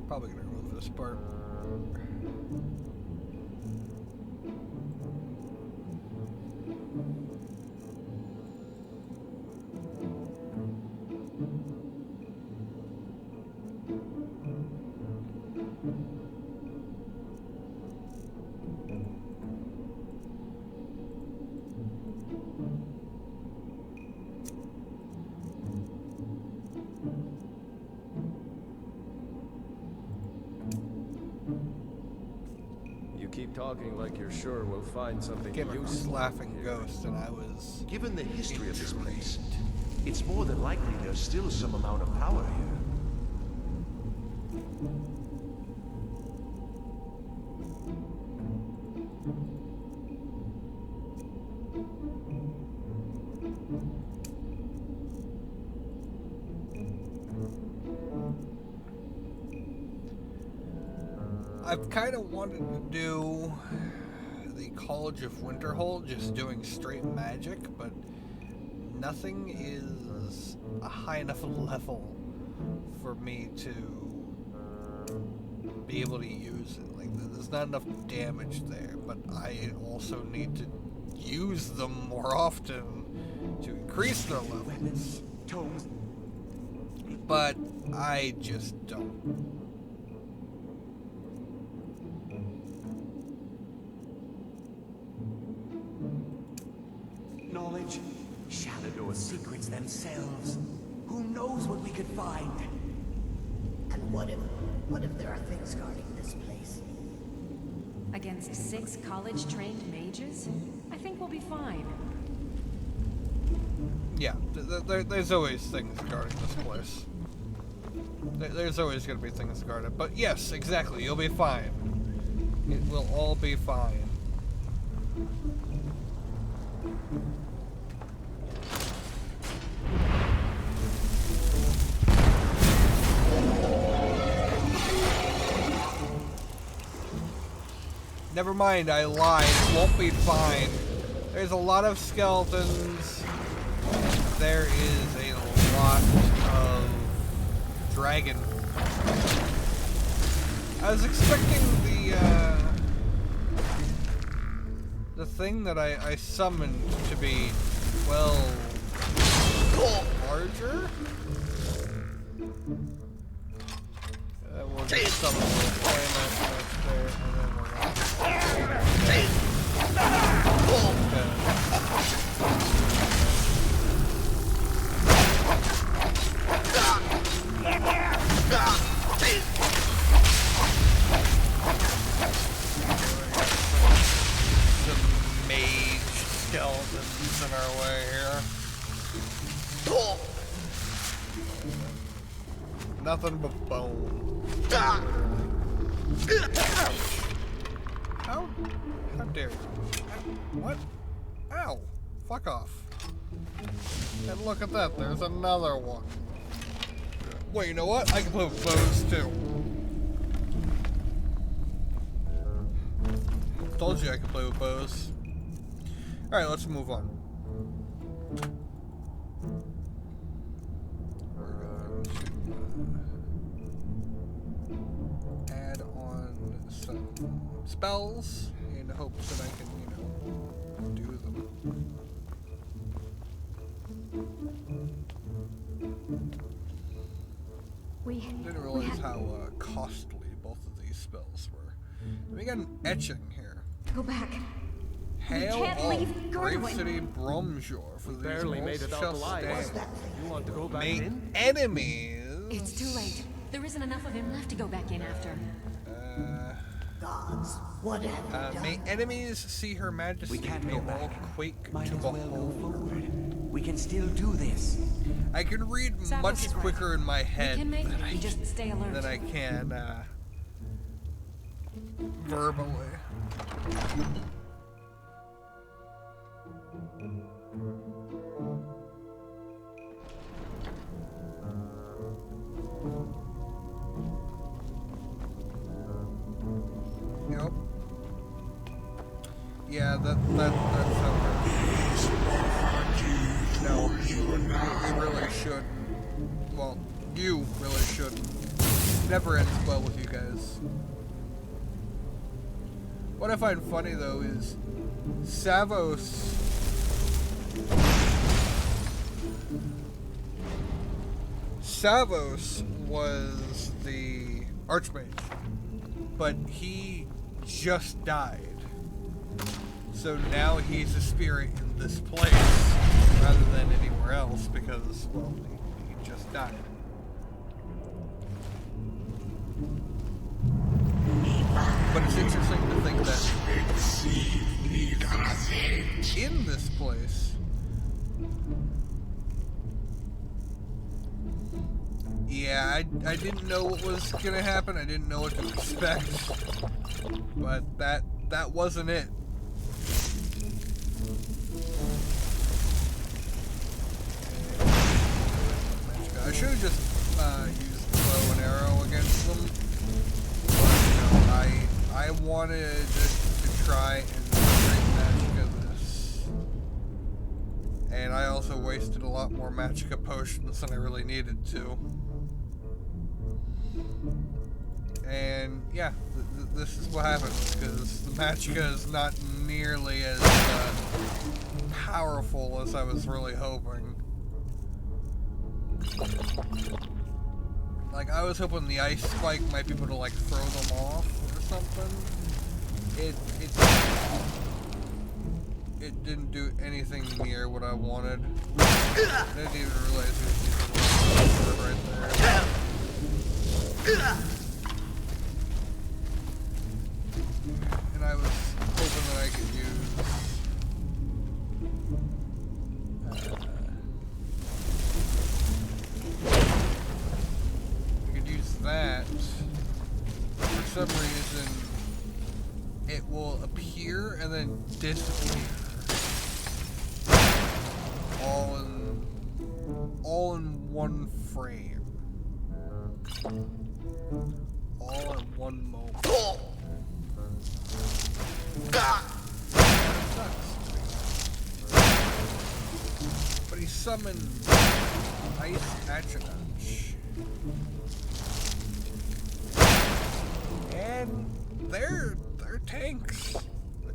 Probably gonna remove this part. You keep talking like you're sure we'll find something Came across useful. laughing ghost, and I was... Given the history of this place, it's more than likely there's still some amount of power here. I've kind of wanted to do the College of Winterhold, just doing straight magic, but nothing is a high enough level for me to be able to use it. Like, there's not enough damage there, but I also need to use them more often to increase their levels. But I just don't. college? Shadowdoor's secrets themselves. Who knows what we could find? And what if there are things guarding this place? Against 6 college-trained mages? I think we'll be fine. Yeah, there's always things guarding this place. There's always going to be things guarded. But yes, exactly, you'll be fine. It will all be fine. Never mind, I lied. It won't be fine. There's a lot of skeletons. There is a lot of dragon. I was expecting the thing that I summoned to be, well, larger? We'll just summon a little flame aspect there, and then we're some mage skeletons in our way here. Nothing but bone. How dare you? What? Ow! Fuck off. And look at that, there's another one. Wait, you know what? I can play with bows too. Told you I could play with bows. Alright, let's move on. We're going to add on some spells in hopes that I can, you know, do them. Didn't realize how costly both of these spells were. Let me get an etching here. Go back. Hail can't leave Brave Gordwin. City Bromjor for these Barely made it out alive. You want to go back May in? enemies. It's too late. There isn't enough of him left to go back in after. Gods, what have you done? May enemies see her majesty. We can't may go all back. quake Might to as well go behold. forward. We can still do this. I can read Savos much is right. quicker in my head We can make than it. You just stay alert. than I can verbally. Yep. Yeah, that's no, we really shouldn't. Well, you really shouldn't. Never ends well with you guys. What I find funny though is Savos was the Archmage, but he just died. So now he's a spirit in this place rather than anywhere else because, well, he just died. But it's interesting to think that in this place, yeah, I didn't know what was gonna happen. I didn't know what to expect, but that wasn't it. I should have just used the bow and arrow against them. I wanted to try and create Magicka this. And I also wasted a lot more Magicka potions than I really needed to. And yeah, this is what happens, because the Magicka is not nearly as powerful as I was really hoping. Like, I was hoping the ice spike might be able to, like, throw them off or something. it didn't do anything near what I wanted. I didn't even realize it was a right there. And I was hoping that I could use that. For some reason, it will appear and then disappear. All in one frame. All in one moment. That sucks. But he summoned Ice Atronach. And they're tanks.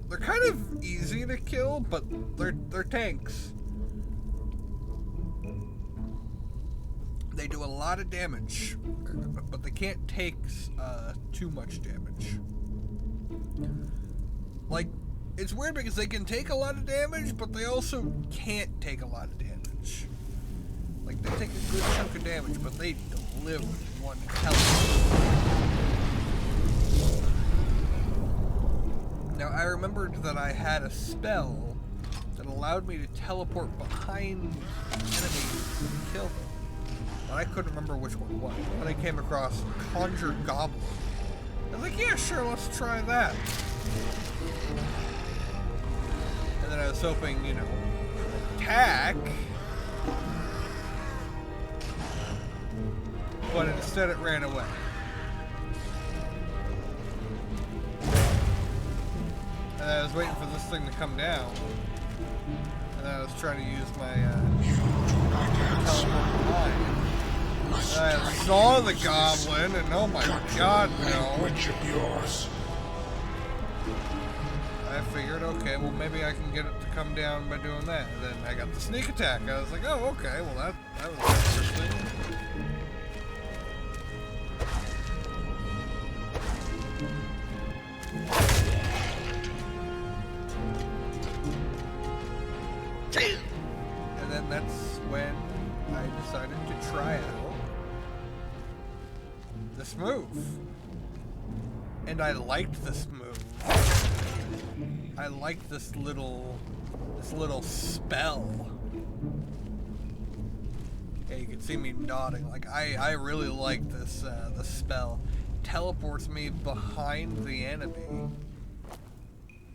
They're kind of easy to kill, but they're tanks. They do a lot of damage, but they can't take too much damage. Like, it's weird because they can take a lot of damage, but they also can't take a lot of damage. Like, they take a good chunk of damage, but they deliver one hell of a. Now, I remembered that I had a spell that allowed me to teleport behind enemies and kill them. But I couldn't remember which one was. When I came across Conjure Goblin, I was like, yeah, sure, let's try that. And then I was hoping, you know, attack. But instead it ran away. And I was waiting for this thing to come down. And then I was trying to use my teleport behind. I saw the goblin, and oh my god, no. I figured, okay, well maybe I can get it to come down by doing that. And then I got the sneak attack. I was like, oh, okay, well that was interesting. And then that's when I decided to try out this move. And I liked this move. I liked this little spell. Yeah, you can see me nodding. Like I really like this the spell. Teleports me behind the enemy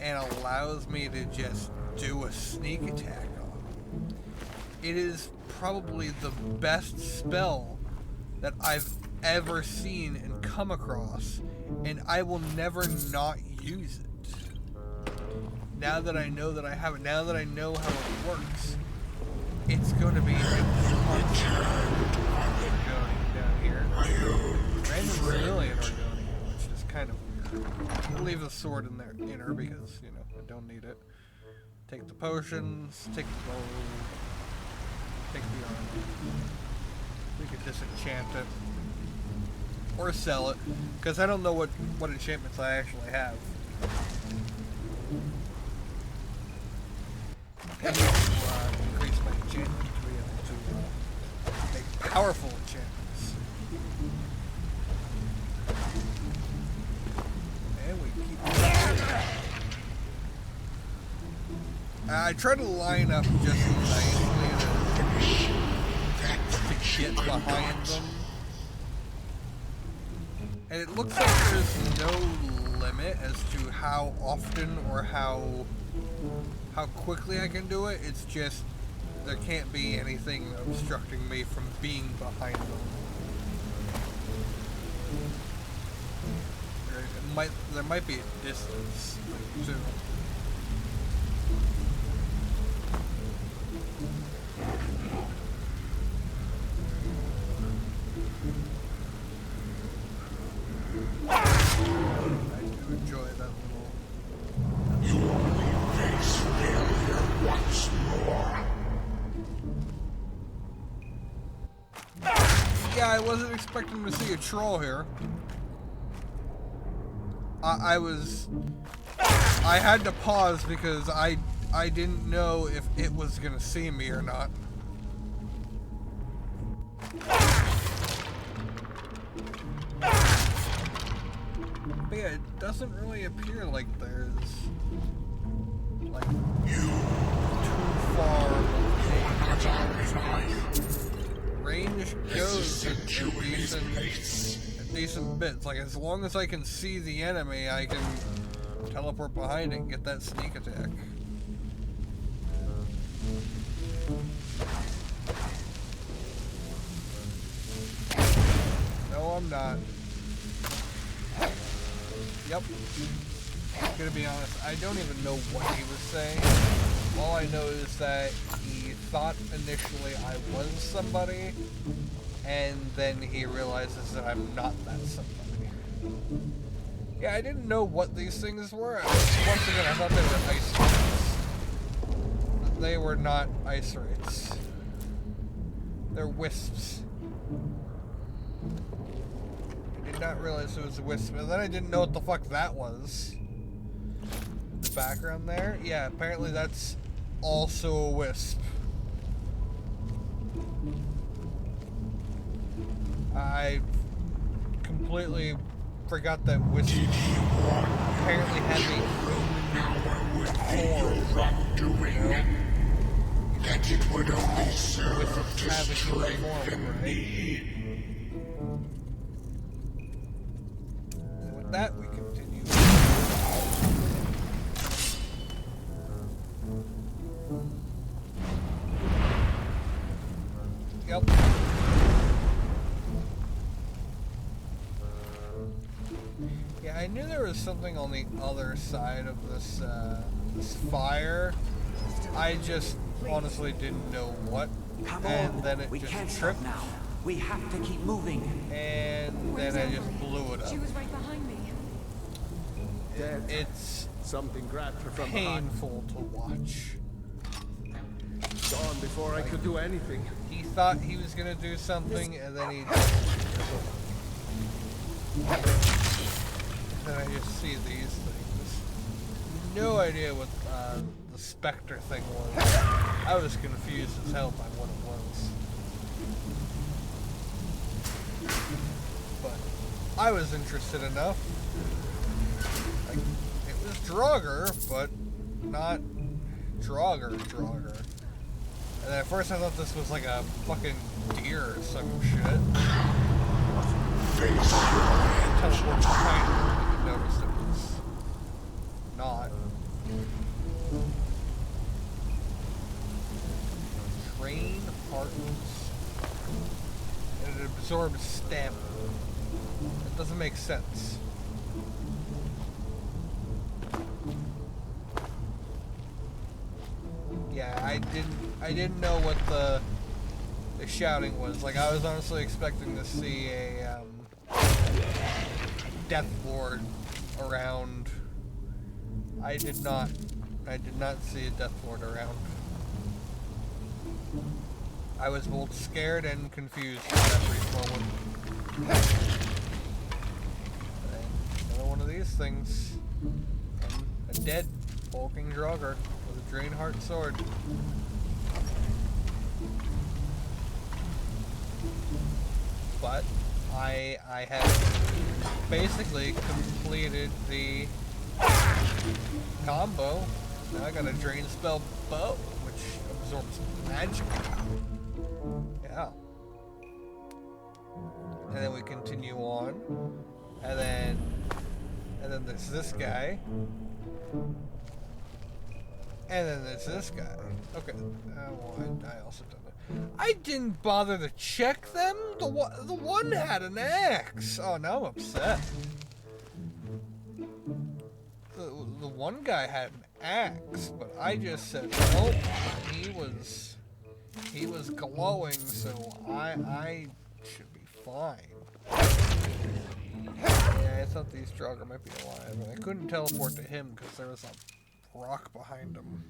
and allows me to just do a sneak attack on them. It is probably the best spell that I've ever seen and come across, and I will never not use it. Now that I know that I have it, now that I know how it works, it's going to be down here. Random civilian Argonian, which is kind of weird. I'll leave the sword in there, in her, because, you know, I don't need it. Take the potions, take the bow, take the armor. We could disenchant it. Or sell it, because I don't know what enchantments I actually have. I need to increase my enchantment to be able to make powerful enchantments. And we keep I try to line up just nicely to get behind them. And it looks like there's no limit as to how often or how quickly I can do it. It's just there can't be anything obstructing me from being behind them. There might be a distance too. Enjoy that little. You only face failure once more. Yeah, I wasn't expecting to see a troll here. I had to pause because I I didn't know if it was gonna see me or not. But yeah, it doesn't really appear like there's like too far range goes a decent bits. Like as long as I can see the enemy, I can teleport behind it and get that sneak attack. No, I'm not. Yep. Gonna be honest, I don't even know what he was saying. All I know is that he thought initially I was somebody, and then he realizes that I'm not that somebody. Yeah, I didn't know what these things were. Once again, I thought they were ice wraiths. They were not ice wraiths. They're wisps. I did not realize it was a wisp, and then I didn't know what the fuck that was. The background there? Yeah, apparently that's also a wisp. I completely forgot that wisp apparently had me form. That it would only serve to strengthen me. With that, we continue. Yep. Yeah, I knew there was something on the other side of this, this fire. I just honestly didn't know what. Come and on. then it We just can't tripped. stop now. We have to keep moving. And then I just blew it up. She was right behind me. It's something grabbed her from behind. painful to watch. Gone before I could do anything. He thought he was gonna do something, and then he. Then I just see these things. No idea what the Spectre thing was. I was confused as hell by what it was. But I was interested enough. Like, it was Draugr, but not Draugr. And at first I thought this was like a fucking deer or some shit. Teleport behind her, I noticed it was not. Train hearts. And it absorbs stamina. It doesn't make sense. Yeah, I didn't know what the shouting was. Like, I was honestly expecting to see a Death Lord around. I did not see a Death Lord around. I was both scared and confused at that brief moment. And another one of these things. And a dead bulking Draugr with a Draenheart sword. But I have basically completed the combo. Now I got a Drain Spell bow, which absorbs magic. Yeah. And then we continue on. And then there's this guy. And then there's this guy. Okay. Well, I also don't know. I didn't bother to check them. The one had an axe. Oh, now I'm upset. The one guy had an axe, but I just said, oh, he was glowing, so I should be fine. Yeah, I thought these Draugr might be alive, and I couldn't teleport to him because there was a rock behind him.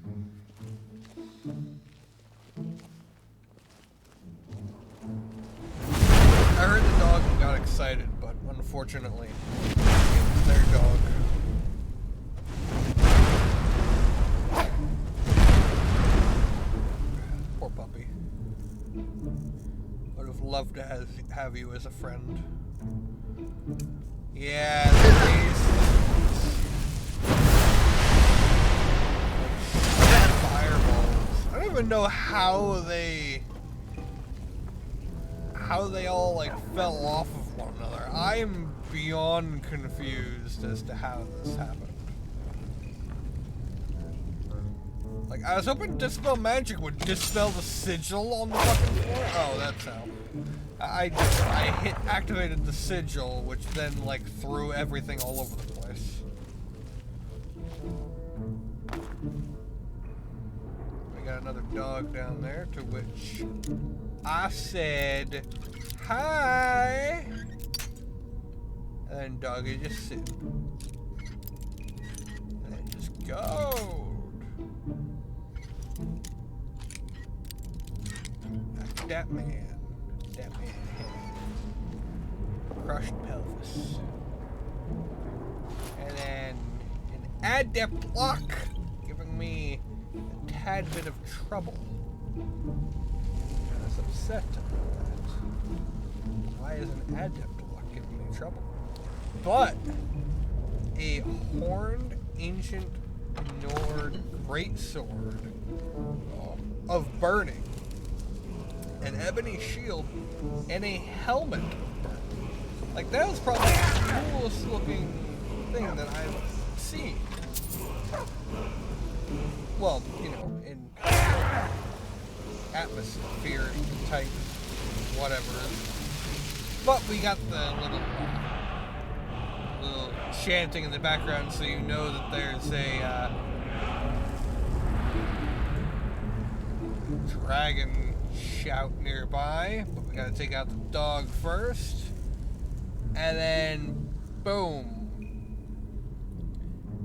I heard the dog and got excited, but unfortunately, it was their dog. happy. Would have loved to have you as a friend. Yeah, these fireballs. I don't even know how they all like fell off of one another. I'm beyond confused as to how this happened. Like, I was hoping Dispel Magic would dispel the sigil on the fucking floor. Oh, that's how. I activated the sigil, which then, like, threw everything all over the place. We got another dog down there, to which I said, hi! And then doggy just sit. And then just go. That man. Crushed pelvis. And then an adept lock, giving me a tad bit of trouble. I was upset about that. Why is an adept lock giving me trouble? But a horned ancient Nord greatsword of burning, an ebony shield, and a helmet of burning. Like, that was probably the coolest looking thing that I've seen. Well, you know, in atmosphere type whatever. But we got the little chanting in the background, so you know that there's a dragon shout nearby. But we gotta take out the dog first. And then, boom.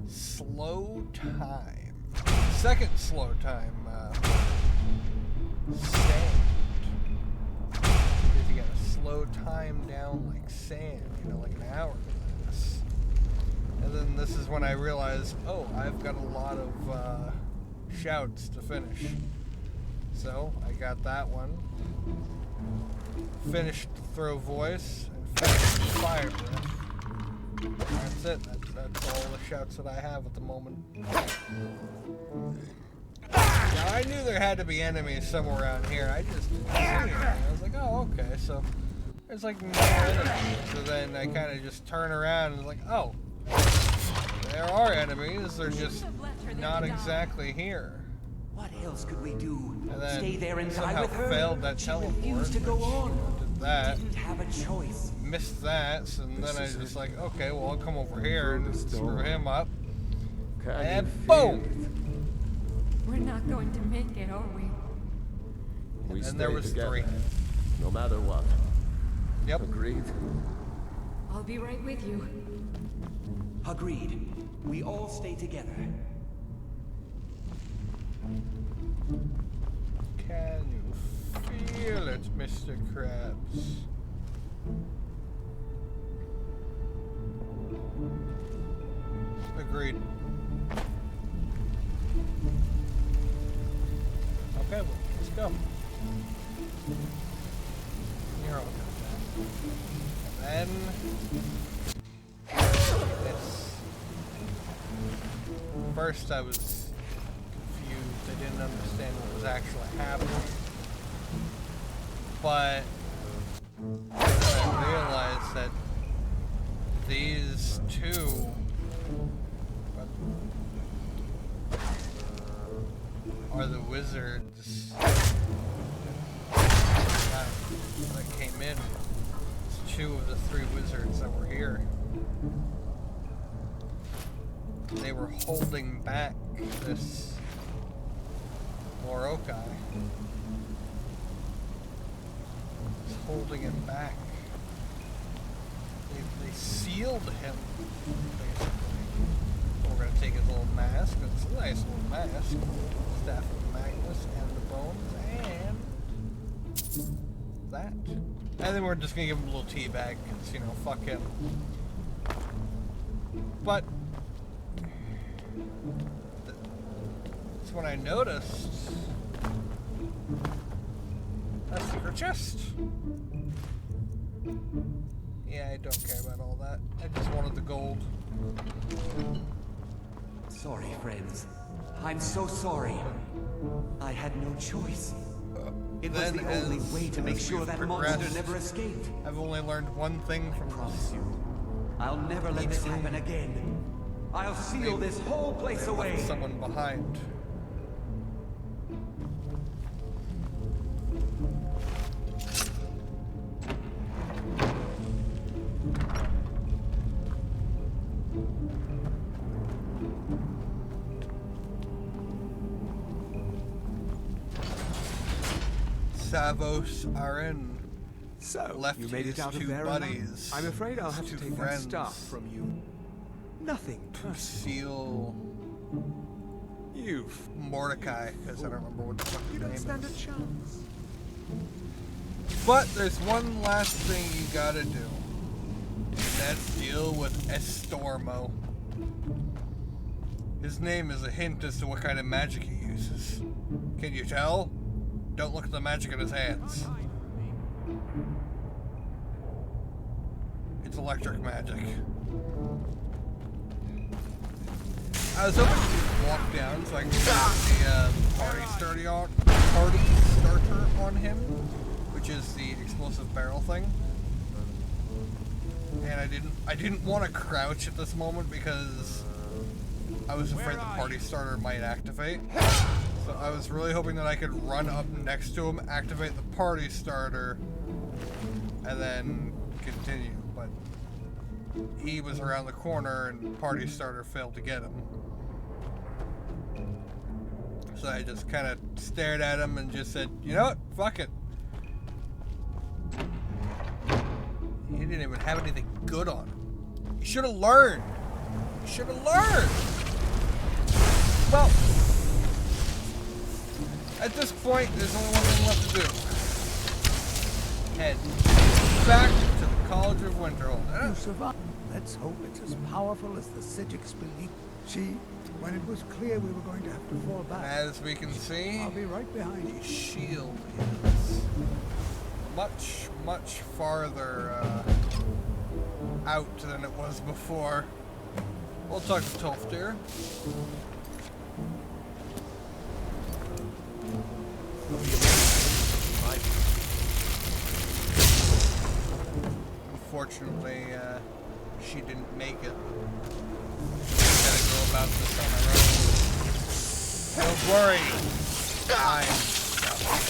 Slow time. Second slow time, sand. Because you gotta slow time down like sand, you know, like an hourglass. And then this is when I realized, oh, I've got a lot of shouts to finish. So, I got that one. Finished the throw voice. Fire breath. That's it. That's all the shouts that I have at the moment. Now, I knew there had to be enemies somewhere around here. I just didn't see anything. I was like, oh, okay, so there's like no enemies. So then I kind of just turn around and like, oh, there are enemies. They're just not exactly here. What else could we do? And then stay there and die somehow with her? failed that She teleport. refused to go on. Did that. We didn't have a choice. Missed that, so then I was just like, okay, well, I'll come over here and screw him up. And boom! We're not going to make it, are we? And there was together, 3. No matter what. Yep. Agreed? I'll be right with you. Agreed. We all stay together. Can you feel it, Mr. Krabs? Agreed. Okay, well, let's go. You're all good. And then this. First, I was confused. I didn't understand what was actually happening. But I realized that these two are the wizards that came in. It's 2 of the 3 wizards that were here. They were holding back this Morokai. It's holding him back. They sealed him, basically. We're going to take his little mask. It's a nice little mask. Staff of Magnus and the bones and that. And then we're just going to give him a little tea bag because, you know, fuck him. But that's when I noticed chest. Yeah, I don't care about all that. I just wanted the gold. Sorry, friends. I'm so sorry. I had no choice. It was the only way to make sure that monster never escaped. I've only learned one thing from Promise you, I'll never let this happen again. I'll seal this whole place away. Someone behind. Savos are in. So, Left you made it out of two there buddies. alive? I'm afraid I'll have to Two take that friends. staff from you. Nothing To personal. seal You Mordecai, because I don't remember what the fuck his You name don't stand a is. chance. But there's one last thing you gotta do. And that's deal with Estormo. His name is a hint as to what kind of magic he uses. Can you tell? Don't look at the magic in his hands. It's electric magic. I was hoping to walk down so I could get the party starter on him, which is the explosive barrel thing. And I didn't want to crouch at this moment because I was afraid the party starter might activate. So I was really hoping that I could run up next to him, activate the party starter, and then continue. But he was around the corner and party starter failed to get him. So I just kind of stared at him and just said, you know what? Fuck it. He didn't even have anything good on him. You should have learned. You should have learned. Well, at this point, there's only one thing left to do. Head back to the College of Winterhold. You survived. Let's hope it's as powerful as the Sigics believe. When it was clear we were going to have to fall back. As we can see, I'll be right behind you. the shield is much, much farther out than it was before. We'll talk to Tolfdir. Unfortunately, she didn't make it. Gotta go about this on her own. Don't worry, I'm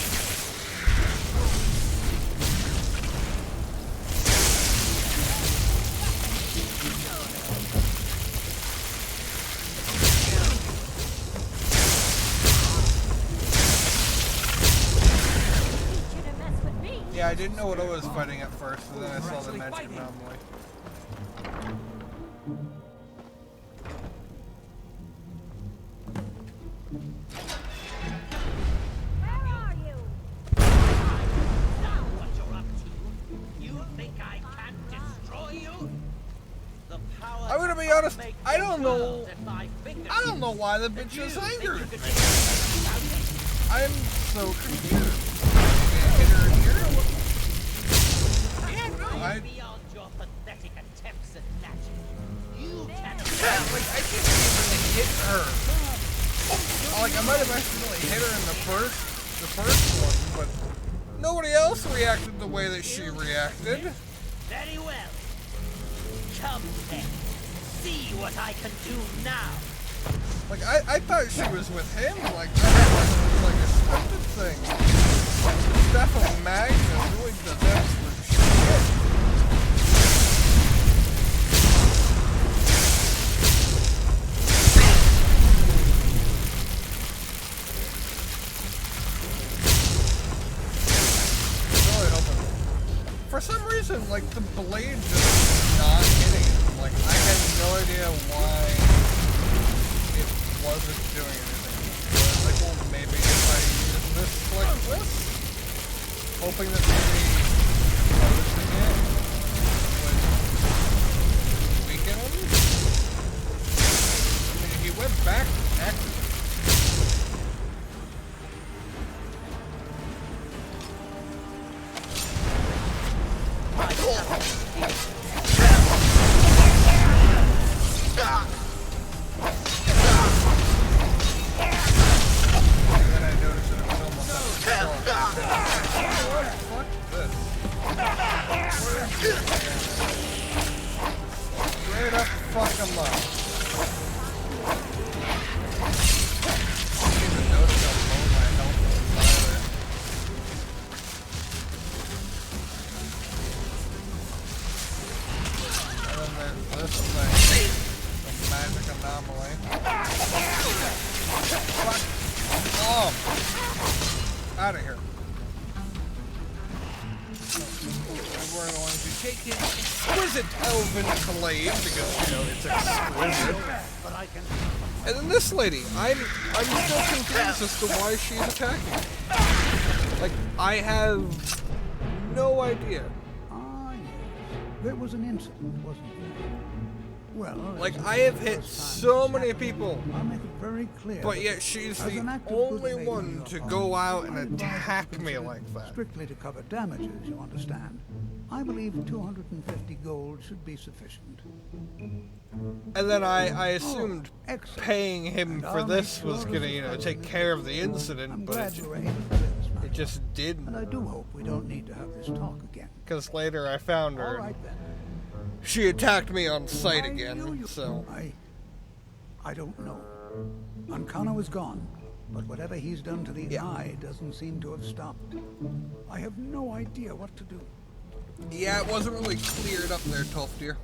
Yeah, I didn't know what I was fighting at first, and then I saw the magic anomaly. I'm gonna be honest, I don't know why the bitch is angry. I'm so confused. Hit her here? Yeah, no, like, I can't even hit her. Like, I might have accidentally hit her in the first one, but nobody else reacted the way that she reacted. Very well. Come then. See what I can do now. Like, I thought she was with him. Like, that was like a scripted thing. Definitely Magnus doing the best with shit. Really hoping. For some reason, like, the blade just not hitting him. Like, I had no idea why it wasn't doing anything. I was like, well, maybe if I use this like this, hoping that maybe noticing it would weaken him. I mean, he went back active. Straight up fuck him up. Didn't even notice how low my health was either. And then there's this thing. The magic anomaly. Fuck off! Out of here. We're going to take his exquisite elven blade because, you know, it's exquisite. And then this lady, I'm still confused as to why she's attacking me. Like, I have no idea. Ah, yes. There was an incident, wasn't there? Well, like, I have hit so many people, I'll make it very clear, but yet she's as the an act of only good faith on one your to part, go out and I advise attack you me consider like that. Strictly to cover damages, you understand. I believe 250 gold should be sufficient. And then I assumed paying him for this was gonna, you know, take care of the incident, but it just didn't. And I do hope we don't need to have this talk again. Because later I found her. All right then. She attacked me on sight again, so... I don't know. Ancana was gone, but whatever he's done to the eye doesn't seem to have stopped. I have no idea what to do. Yeah, it wasn't really cleared up there, Tolfdir.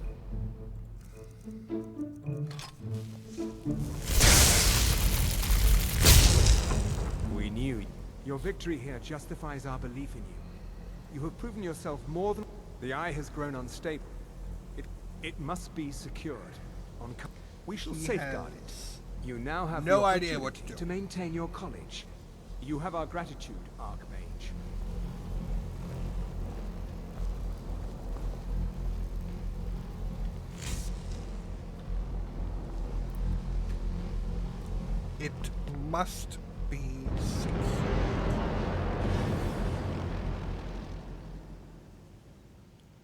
We knew your victory here justifies our belief in you. You have proven yourself more than... The eye has grown unstable. It must be secured. We shall safeguard it. You now have no the idea what to do. To maintain your college. You have our gratitude, Archmage. It must be secured.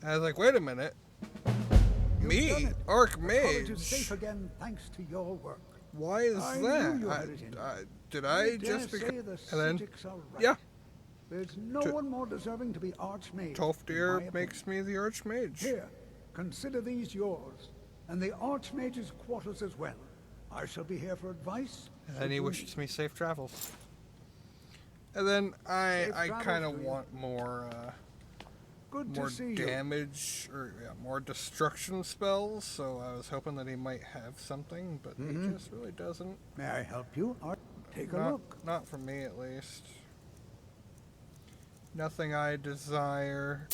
I was like, wait a minute. Me? Archmage? The college is safe again thanks to your work. Why is that? Did I just become... And then... Yeah. There's no one more deserving to be Archmage. Tolfdir makes me the Archmage. Here, consider these yours, and the Archmage's quarters as well. I shall be here for advice. And then he wishes me safe travels. And then I kind of want more... more damage, or more destruction spells, so I was hoping that he might have something, but he just really doesn't. May I help you? Take a look. Not for me, at least. Nothing I desire.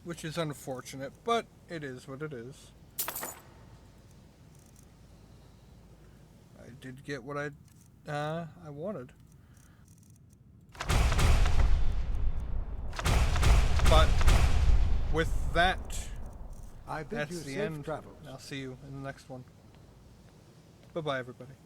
Which is unfortunate, but it is what it is. I did get what I wanted. But with that, that's the end. I'll see you in the next one. Bye-bye, everybody.